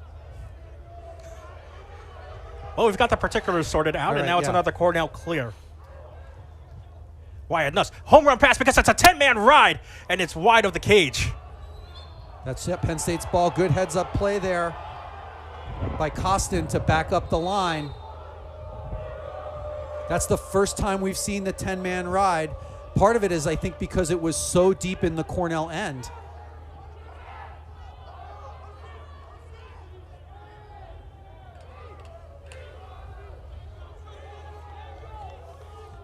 Well, we've got the particulars sorted out, and now it's another Cornell clear. Wyatt Nuss, home run pass because it's a 10-man ride, and it's wide of the cage. That's it, Penn State's ball. Good heads-up play there by Costin to back up the line. That's the first time we've seen the 10-man ride. Part of it is, I think, because it was so deep in the Cornell end.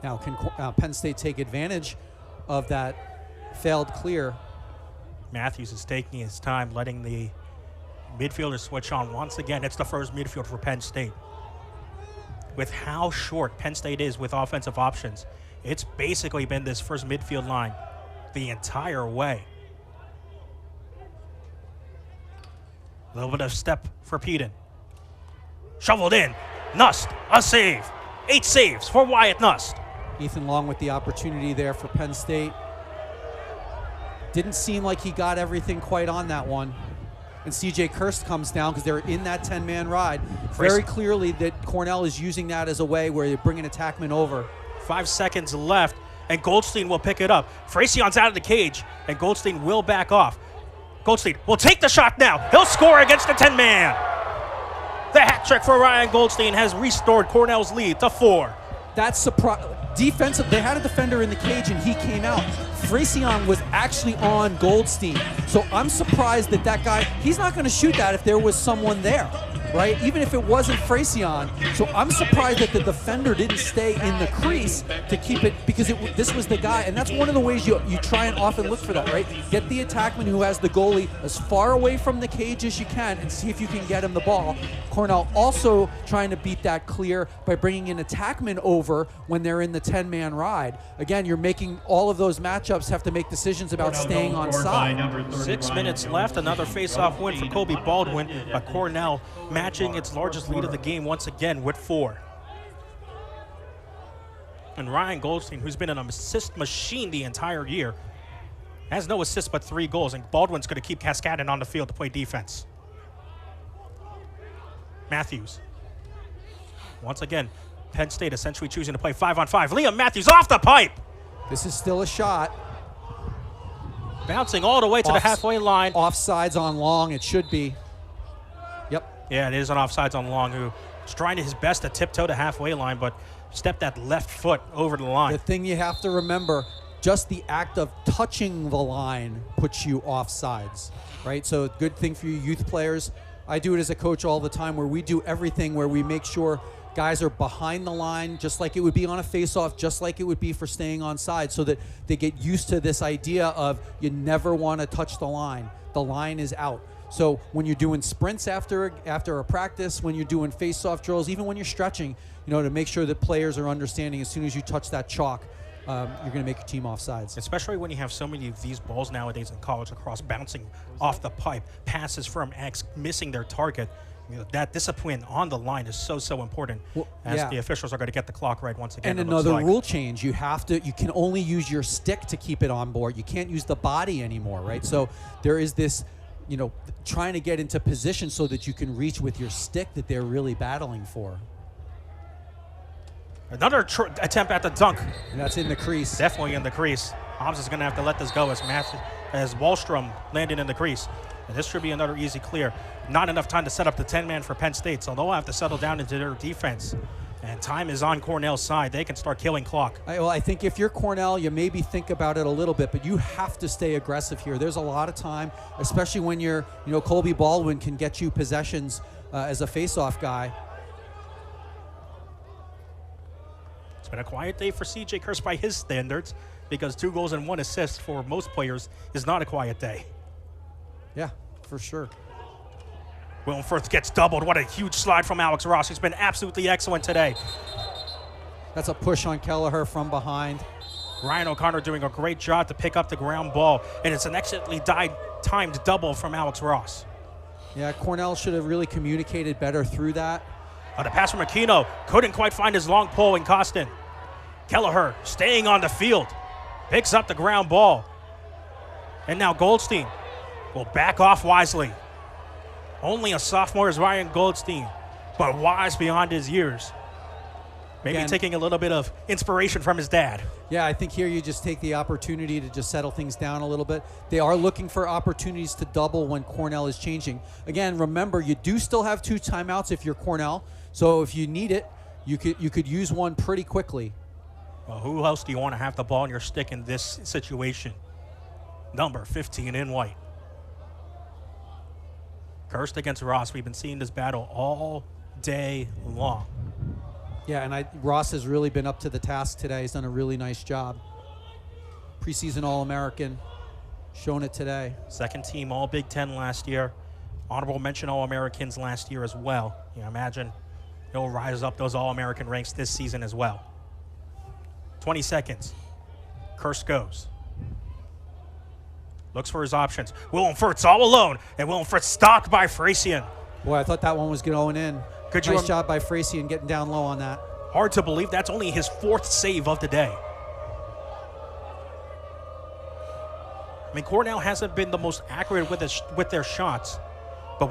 Now, can Penn State take advantage of that failed clear? Matthews is taking his time, letting the midfielder switch on once again. It's the first midfield for Penn State. With how short Penn State is with offensive options, it's basically been this first midfield line the entire way. A little bit of step for Peden. Shoveled in. Nust, a save. 8 saves for Wyatt Nust. Ethan Long with the opportunity there for Penn State. Didn't seem like he got everything quite on that one. And C.J. Kirst comes down because they're in that 10-man ride. Very clearly that Cornell is using that as a way where they bring an attackman over. 5 seconds left, and Goldstein will pick it up. Fracion's out of the cage, and Goldstein will back off. Goldstein will take the shot now. He'll score against the 10-man. The hat trick for Ryan Goldstein has restored Cornell's lead to 4. That's surprise. Defensive, they had a defender in the cage and he came out. Fracyon was actually on Goldstein. So I'm surprised that that guy, he's not going to shoot that if there was someone there, right? Even if it wasn't Fracyon. So I'm surprised that the defender didn't stay in the crease to keep it, because this was the guy. And that's one of the ways you try and often look for that, right? Get the attackman who has the goalie as far away from the cage as you can and see if you can get him the ball. Cornell also trying to beat that clear by bringing an attackman over when they're in the 10-man ride. Again, you're making all of those matchups have to make decisions about staying on side. 6 minutes left. Another face-off win for Kobe Baldwin. Cornell matching its largest lead of the game once again with 4. And Ryan Goldstein, who's been an assist machine the entire year, has no assists but 3 goals. And Baldwin's going to keep cascading on the field to play defense. Matthews. Once again, Penn State essentially choosing to play 5-on-5. Liam Matthews off the pipe. This is still a shot. Bouncing all the way to the halfway line. Offsides on Long, it should be. Yep. Yeah, it is an offsides on Long, who is trying his best to tiptoe the halfway line, but stepped that left foot over the line. The thing you have to remember, just the act of touching the line puts you offsides, right? So good thing for you youth players. I do it as a coach all the time, where we do everything where we make sure guys are behind the line, just like it would be on a face-off, just like it would be for staying on side, so that they get used to this idea of you never want to touch the line. The line is out. So when you're doing sprints after a practice, when you're doing face-off drills, even when you're stretching, to make sure that players are understanding as soon as you touch that chalk, you're going to make your team offsides. Especially when you have so many of these balls nowadays in college lacrosse bouncing off the pipe, passes from X, missing their target. That discipline on the line is so important, as the officials are going to get the clock right once again. And another rule change, you can only use your stick to keep it on board. You can't use the body anymore, right? So there is this, trying to get into position so that you can reach with your stick that they're really battling for. Another attempt at the dunk. And that's in the crease. Definitely in the crease. Hobbs is going to have to let this go as Wallstrom landed in the crease. And this should be another easy clear. Not enough time to set up the 10-man for Penn State, so they'll have to settle down into their defense. And time is on Cornell's side. They can start killing clock. I think if you're Cornell, you maybe think about it a little bit, but you have to stay aggressive here. There's a lot of time, especially when you're, Colby Baldwin can get you possessions as a face-off guy. It's been a quiet day for C.J. Kirst by his standards, because 2 goals and 1 assist for most players is not a quiet day. Yeah, for sure. Willem Firth gets doubled. What a huge slide from Alex Ross. He's been absolutely excellent today. That's a push on Kelleher from behind. Ryan O'Connor doing a great job to pick up the ground ball, and it's an excellently timed double from Alex Ross. Yeah, Cornell should have really communicated better through that. The pass from Aquino couldn't quite find his long pole in Costin. Kelleher staying on the field. Picks up the ground ball. And now Goldstein will back off wisely. Only a sophomore is Ryan Goldstein, but wise beyond his years. Maybe Again, taking a little bit of inspiration from his dad. Yeah, I think here you just take the opportunity to just settle things down a little bit. They are looking for opportunities to double when Cornell is changing. Again, remember, you do still have 2 timeouts if you're Cornell. So if you need it, you could use one pretty quickly. Well, who else do you want to have the ball in your stick in this situation? Number 15 in white. Cursed against Ross. We've been seeing this battle all day long. Yeah, and Ross has really been up to the task today. He's done a really nice job. Preseason All-American, shown it today. Second team All Big Ten last year. Honorable mention All-Americans last year as well. You know, imagine he'll rise up those All-American ranks this season as well. 20 seconds. Curse goes. Looks for his options. Willem Furt's all alone, and Willem Furt stopped by Frasian. Boy, I thought that one was going in. Nice job by Frasian getting down low on that. Hard to believe that's only his 4th save of the day. I mean, Cornell hasn't been the most accurate with their shots, but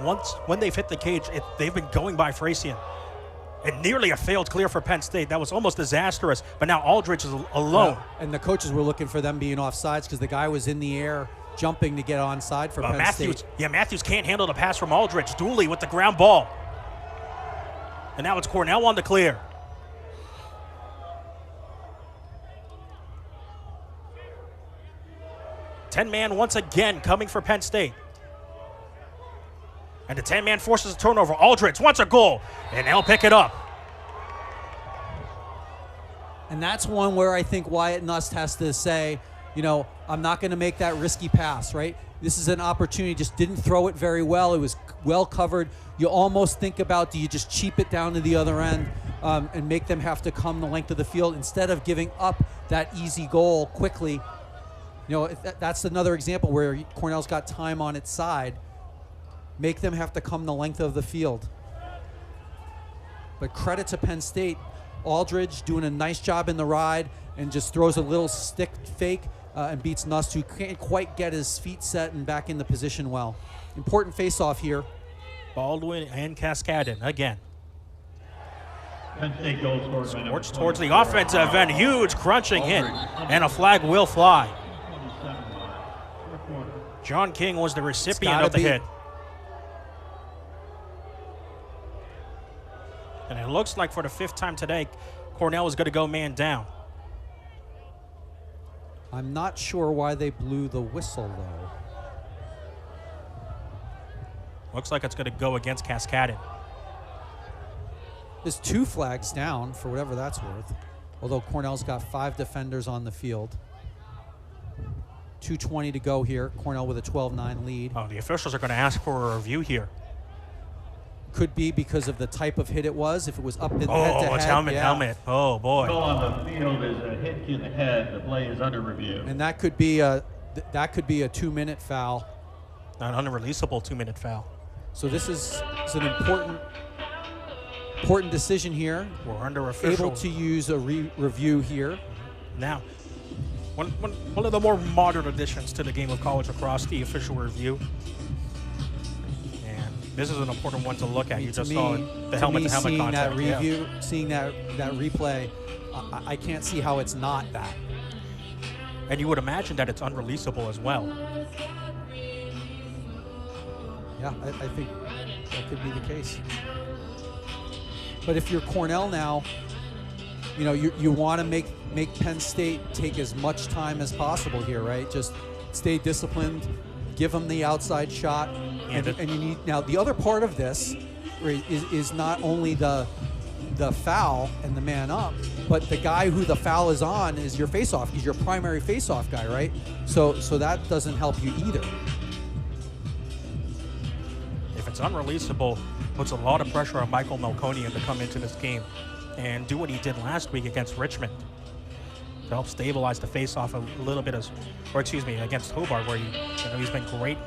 when they've hit the cage, they've been going by Frasian. And nearly a failed clear for Penn State. That was almost disastrous, but now Aldridge is alone. And the coaches were looking for them being offsides because the guy was in the air jumping to get onside for Penn State. Yeah, Matthews can't handle the pass from Aldridge. Dooley with the ground ball. And now it's Cornell on the clear. Ten-man once again coming for Penn State. And the 10-man forces a turnover. Aldridge wants a goal, and they'll pick it up. And that's one where I think Wyatt Nust has to say, you know, I'm not going to make that risky pass, right? This is an opportunity. Just didn't throw it very well. It was well covered. You almost think about, do you just cheap it down to the other end and make them have to come the length of the field instead of giving up that easy goal quickly? You know, that's another example where Cornell's got time on its side. Make them have to come the length of the field. But credit to Penn State. Aldridge doing a nice job in the ride and just throws a little stick fake and beats Nust, who can't quite get his feet set and back in the position well. Important face-off here. Baldwin and Cascadin again. Penn State goal scored by number towards the offensive end. Huge crunching hit, and a flag will fly. John King was the recipient of the hit. And it looks like for the 5th time today, Cornell is going to go man down. I'm not sure why they blew the whistle, though. Looks like it's going to go against Cascadin. There's 2 flags down, for whatever that's worth. Although Cornell's got 5 defenders on the field. 2:20 to go here. Cornell with a 12-9 lead. Oh, the officials are going to ask for a review here. Could be because of the type of hit it was. If it was up in head-to-head. Oh, it's helmet. Oh, boy. Goal on the field is a hit to the head. The play is under review. And that could be a 2-minute foul. An unreleasable 2-minute foul. So this is an important decision here. We're under official. Able to use a review here. Now, one of the more modern additions to the game of college lacrosse, the official review. And this is an important one to look at. You just saw the helmet-to-helmet contact. Seeing that replay, I can't see how it's not that. And you would imagine that it's unreleasable as well. Yeah, I think that could be the case. But if you're Cornell now, you know, you want to make Penn State take as much time as possible here, right? Just stay disciplined, give them the outside shot, and you need. Now the other part of this is not only the foul and the man up, but the guy who the foul is on is your face-off. He's your primary face-off guy, right? So that doesn't help you either. If it's unreleasable, puts a lot of pressure on Michael Melkonian to come into this game and do what he did last week against Richmond to help stabilize the face-off a little bit, against Hobart, where he's been great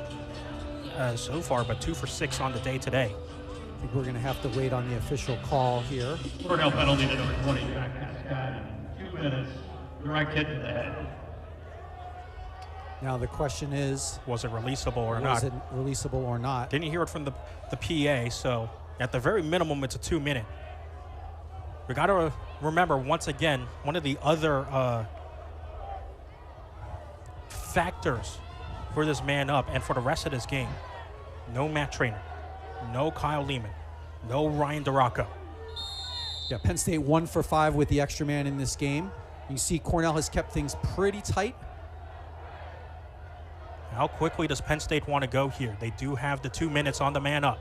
so far, but 2 for 6 on the day today. I think we're going to have to wait on the official call here. Cornell penalty to number 20, Jack Cascadin. 2 minutes. Direct hit to the head. Now the question is, Was it releasable or not? was it releasable or not? Didn't hear it from the PA, so at the very minimum, it's a 2 minute. We got to remember, once again, one of the other factors for this man up and for the rest of this game, no Matt Trainer, no Kyle Lehman, no Ryan DeRocco. Yeah, Penn State 1 for 5 with the extra man in this game. You see Cornell has kept things pretty tight. How quickly does Penn State want to go here? They do have the 2 minutes on the man up.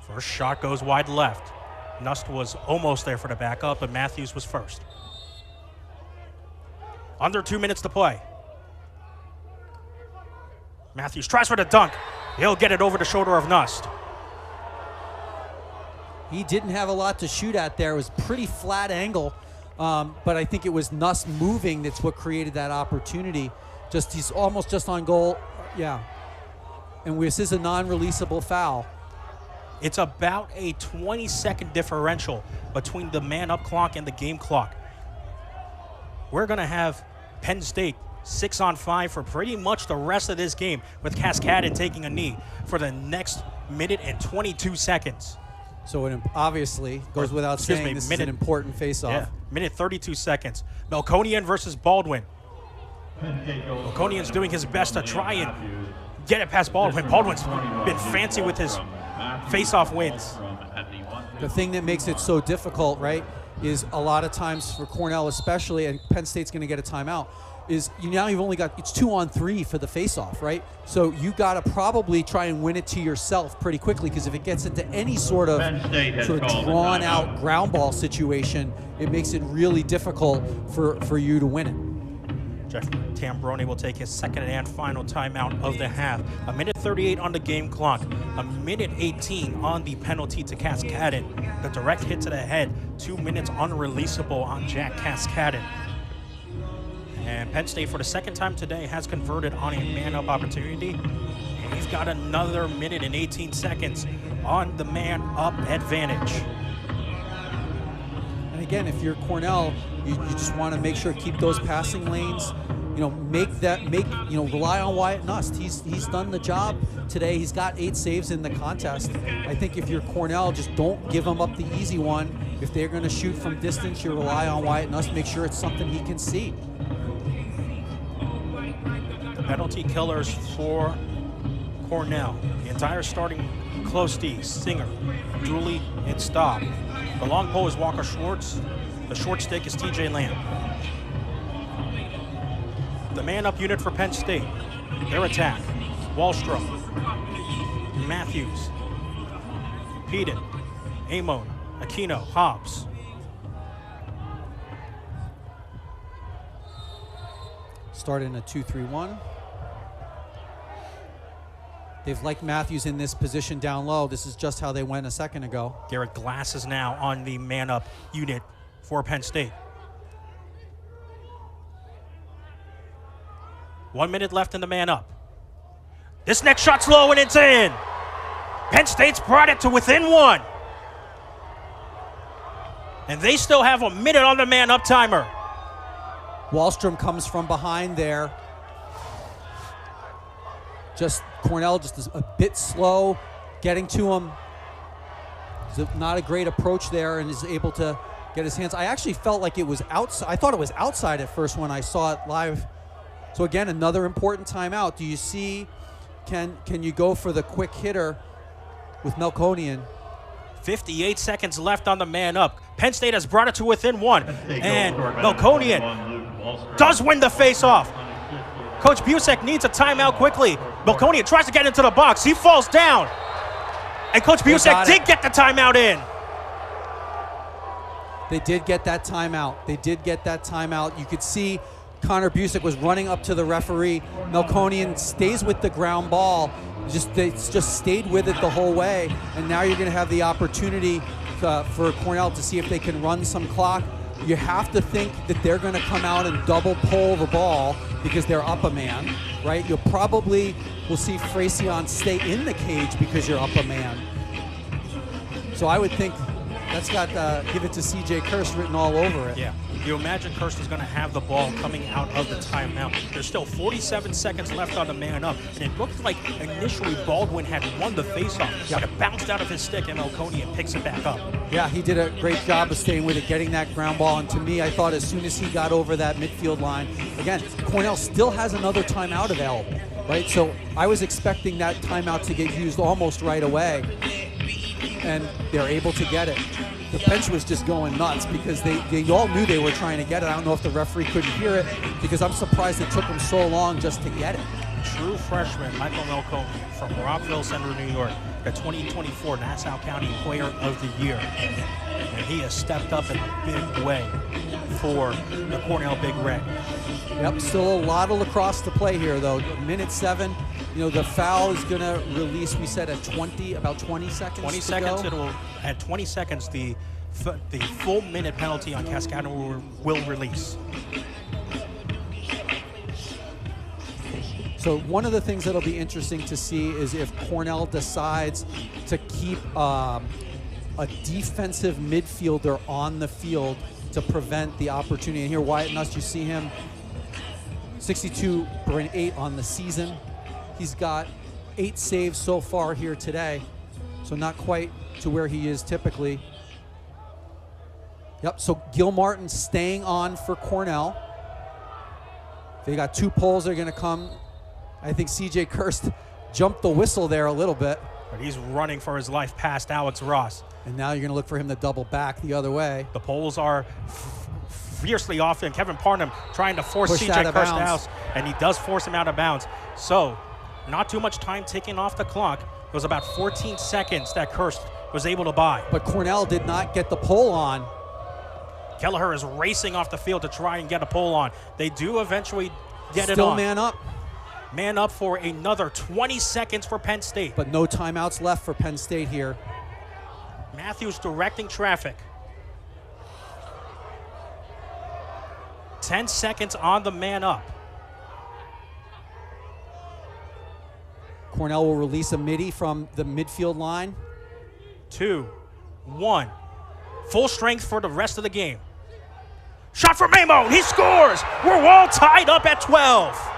First shot goes wide left. Nust was almost there for the backup, but Matthews was first. Under 2 minutes to play. Matthews tries for the dunk. He'll get it over the shoulder of Nust. He didn't have a lot to shoot at there. It was pretty flat angle, but I think it was Nust moving that's what created that opportunity. He's almost just on goal. Yeah. And this is a non-releasable foul. It's about a 20-second differential between the man-up clock and the game clock. We're going to have Penn State 6 on 5 for pretty much the rest of this game, with Cascadon taking a knee for the next minute and 22 seconds. So it obviously goes without saying this is an important face-off. Yeah, minute 32 seconds. Melkonian versus Baldwin. Melkonian's doing his best to try and get it past Baldwin. Baldwin's been fancy with his face-off wins. The thing that makes it so difficult, right, is a lot of times for Cornell especially, and Penn State's going to get a timeout, is you've only got, it's 2 on 3 for the face-off, right? So you got to probably try and win it to yourself pretty quickly, because if it gets into any sort of drawn-out ground ball situation, it makes it really difficult for you to win it. Jeff Tambroni will take his second and final timeout of the half. A minute 38 on the game clock. A minute 18 on the penalty to Cascadon. The direct hit to the head. 2 minutes unreleasable on Jack Cascadon. And Penn State, for the second time today, has converted on a man-up opportunity. And he's got another minute and 18 seconds on the man-up advantage. And again, if you're Cornell, you just want to make sure keep those passing lanes. Rely on Wyatt Nust. He's done the job today. He's got 8 saves in the contest. I think if you're Cornell, just don't give him up the easy one. If they're going to shoot from distance, you rely on Wyatt Nust. Make sure it's something he can see. Penalty killers for Cornell. The entire starting close D, Singer, Dooley, and Staub. The long pole is Walker Schwartz. The short stick is TJ Lamb. The man-up unit for Penn State. Their attack. Wallstrom, Matthews, Peden, Amon, Aquino, Hobbs. Start in a 2-3-1. They've liked Matthews in this position down low. This is just how they went a second ago. Garrett Glass is now on the man-up unit for Penn State. 1 minute left in the man-up. This next shot's low and it's in. Penn State's brought it to within 1. And they still have a minute on the man-up timer. Wallstrom comes from behind there. Cornell is a bit slow getting to him. It's not a great approach there, and is able to get his hands. I actually felt like it was outside. I thought it was outside at first when I saw it live. So again, another important timeout. Do you see, can you go for the quick hitter with Melkonian? 58 seconds left on the man up. Penn State has brought it to within 1. And Melkonian does win the face-off. Coach Busek needs a timeout quickly. Melkonian tries to get into the box. He falls down. And Coach Busek did get the timeout in. They did get that timeout. You could see Connor Busek was running up to the referee. Melkonian stays with the ground ball. They just stayed with it the whole way. And now you're going to have the opportunity for Cornell to see if they can run some clock. you have to think that they're going to come out and double pull the ball because they're up a man, right? You'll probably will see Fraysion stay in the cage because you're up a man. So I would think that's got give it to C.J. Kirst written all over it. Yeah. You imagine Kirst is going to have the ball coming out of the timeout. There's still 47 seconds left on the man up, and it looked like initially Baldwin had won the faceoff, but it bounced out of his stick, and Melkonian picks it back up. Yeah, he did a great job of staying with it, getting that ground ball, and to me, I thought as soon as he got over that midfield line, again, Cornell still has another timeout available, right? So I was expecting that timeout to get used almost right away, and they're able to get it. The bench was just going nuts because they all knew they were trying to get it. I don't know if the referee couldn't hear it because I'm surprised it took them so long just to get it. True freshman Michael Melkonian from Rockville Center, New York, the 2024 Nassau County Player of the Year. And he has stepped up in a big way for the Cornell Big Red. Yep, still a lot of lacrosse to play here, though. Minute 7, the foul is going to release, we said, at about 20 seconds 20 to seconds, go. at 20 seconds, the full minute penalty on Cascada will release. So one of the things that'll be interesting to see is if Cornell decides to keep a defensive midfielder on the field to prevent the opportunity. And here, Wyatt Nuss, you see him, 62.8 on the season. He's got 8 saves so far here today, so not quite to where he is typically. Yep, so Gil Martin staying on for Cornell. They got 2 pulls that are going to come. I think C.J. Kirst jumped the whistle there a little bit. But he's running for his life past Alex Ross. And now you're going to look for him to double back the other way. The poles are fiercely off, and Kevin Parnham trying to force Pushed C.J. out of Kirst bounds. out, and he does force him out of bounds. So not too much time ticking off the clock. It was about 14 seconds that Kirst was able to buy. But Cornell did not get the pull on. Kelleher is racing off the field to try and get a pull on. They do eventually get it Still on. man up. Man up for another 20 seconds for Penn State. But no timeouts left for Penn State here. Matthews directing traffic. 10 seconds on the man up. Cornell will release a midi from the midfield line. 2, 1. Full strength for the rest of the game. Shot for Mamo. He scores. We're all tied up at 12.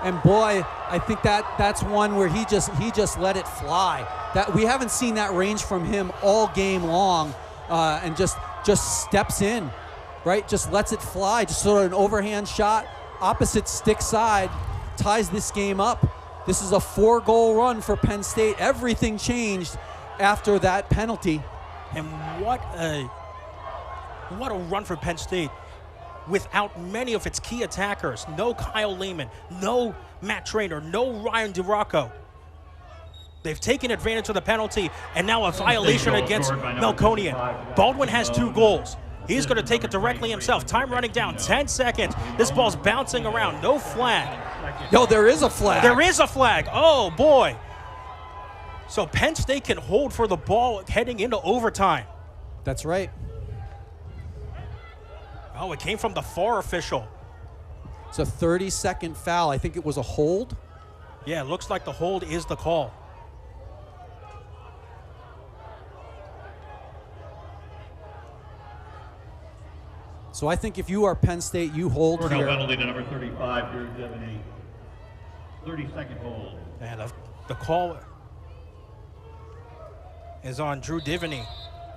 And boy, I think that's one where he just let it fly. That we haven't seen that range from him all game long, and just steps in, right? Just lets it fly. Just sort of an overhand shot, opposite stick side, ties this game up. This is a 4-goal run for Penn State. Everything changed after that penalty. And what a run for Penn State. Without many of its key attackers. No Kyle Lehman, no Matt Traynor, no Ryan DiRocco. They've taken advantage of the penalty, and now a violation against Melkonian. Baldwin has 2 goals. He's going to take it directly himself. Time running down, 10 seconds. This ball's bouncing around, no flag. Yo, there is a flag. There is a flag, oh boy. So Penn State can hold for the ball heading into overtime. That's right. Oh, it came from the far official. It's a 30-second foul. I think it was a hold. Yeah, it looks like the hold is the call. So I think if you are Penn State, you hold Cornell here. penalty to number 35, Drew Diviny. 30-second hold. And the call is on Drew Diviny.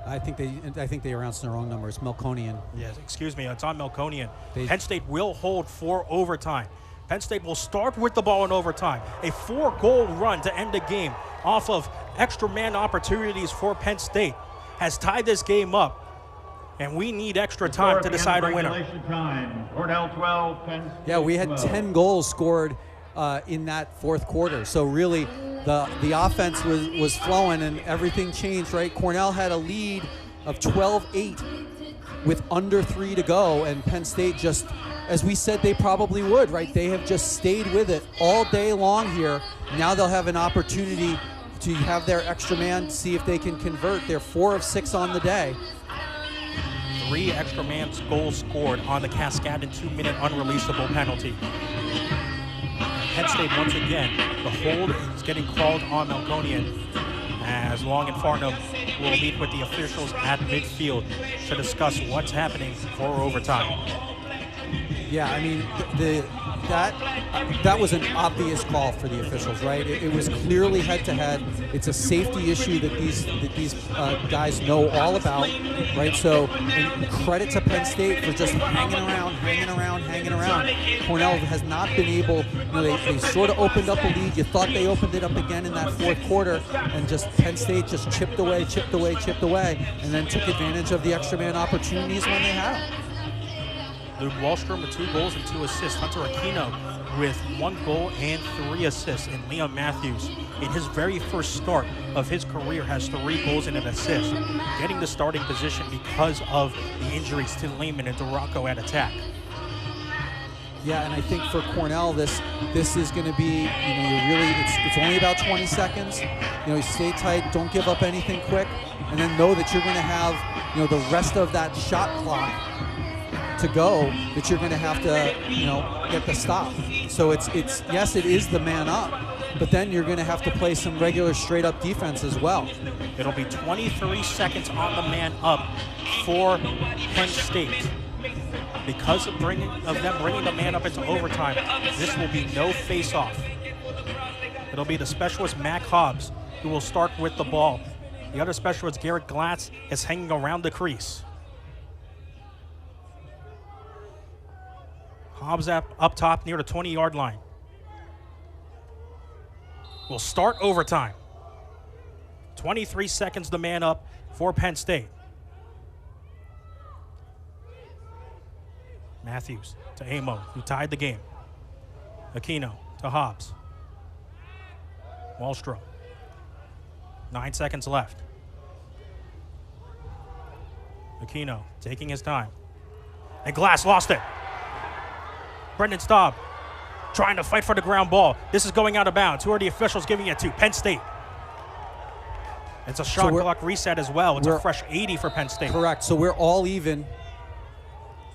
I think they announced the wrong number. It's Melkonian. Yes, excuse me. It's on Melkonian. They- Penn State will hold for overtime. Penn State will start with the ball in overtime. A 4-goal run to end the game off of extra man opportunities for Penn State has tied this game up. And we need extra time to decide a winner. Time. Cornell 12, Penn State Yeah, we had 12. 10 goals scored in that 4th quarter. So really, the offense was flowing and everything changed, right? Cornell had a lead of 12-8 with under 3 to go, and Penn State just, as we said they probably would, right? They have just stayed with it all day long here. Now they'll have an opportunity to have their extra man, see if they can convert. They're 4 of 6 on the day. 3 extra man goals scored on the Cascadon 2-minute unreleasable penalty. Penn State, once again, the hold is getting called on Melkonian, as Long and Farnham will meet with the officials at midfield to discuss what's happening for overtime. Yeah, I mean, that was an obvious call for the officials, right? It was clearly head-to-head. It's a safety issue that these guys know all about, right? So, and credit to Penn State for just hanging around. Cornell has not been able, they sort of opened up the lead. You thought they opened it up again in that fourth quarter, and just Penn State just chipped away, and then took advantage of the extra man opportunities when they had them. Luke Wallstrom with 2 goals and 2 assists. Hunter Aquino with 1 goal and 3 assists. And Liam Matthews, in his very first start of his career, has 3 goals and an assist, getting the starting position because of the injuries to Lehman and DeRocco at attack. Yeah, and I think for Cornell, this is going to be, it's only about 20 seconds. Stay tight, don't give up anything quick, and then know that you're going to have, the rest of that shot clock to go, that you're going to have to, get the stop. So it's yes, it is the man up, but then you're going to have to play some regular straight up defense as well. It'll be 23 seconds on the man up for Penn State. Because of them bringing the man up into overtime, this will be no face-off. It'll be the specialist Mac Hobbs who will start with the ball. The other specialist, Garrett Glatz, is hanging around the crease. Hobbs up top near the 20-yard line. We'll start overtime. 23 seconds, the man up for Penn State. Matthews to Amo, who tied the game. Aquino to Hobbs. Wallstrom. 9 seconds left. Aquino taking his time. And Glass lost it. Brendan Staub trying to fight for the ground ball. This is going out of bounds. Who are the officials giving it to? Penn State. It's a shot clock reset as well. It's a fresh 80 for Penn State. Correct. So we're all even.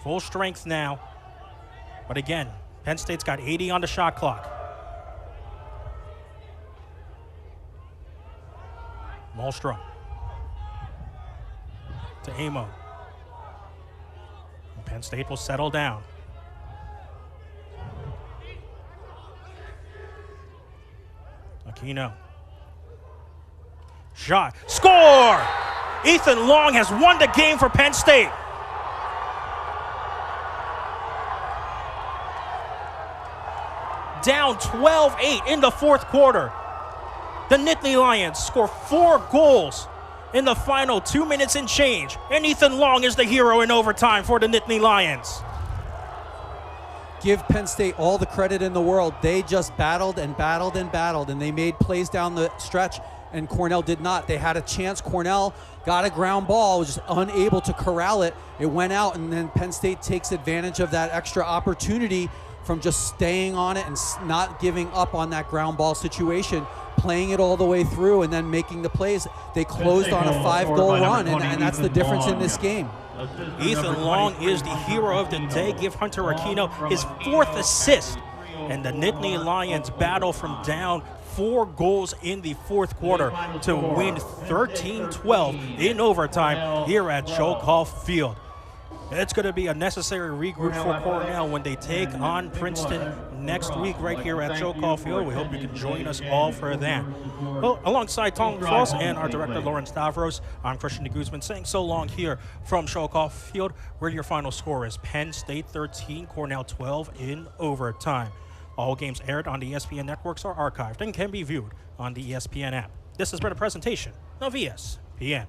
Full strength now. But again, Penn State's got 80 on the shot clock. Wallstrom to Amo. And Penn State will settle down. Aquino. Shot. Score! Ethan Long has won the game for Penn State. Down 12-8 in the fourth quarter. The Nittany Lions score 4 goals in the final 2 minutes and change. And Ethan Long is the hero in overtime for the Nittany Lions. Give Penn State all the credit in the world. They just battled, and they made plays down the stretch, and Cornell did not. They had a chance. Cornell got a ground ball, was just unable to corral it. It went out, and then Penn State takes advantage of that extra opportunity from just staying on it and not giving up on that ground ball situation, playing it all the way through, and then making the plays. They closed on a 5-goal run, and that's the difference in this game. Ethan Long is the hero of the day. Give Hunter Aquino his 4th assist. And the Nittany Lions battle from down 4 goals in the fourth quarter to win 13-12 in overtime here at Chokol Field. It's going to be a necessary regroup for Cornell when they take on Princeton next week right here at Chokol Field. We hope you can join us all for that. Well, alongside Tom Foss and our director, Lauren Stavros, I'm Christian de Guzman saying so long here from Chokol Field, where your final score is Penn State 13, Cornell 12 in overtime. All games aired on the ESPN networks are archived and can be viewed on the ESPN app. This has been a presentation of ESPN.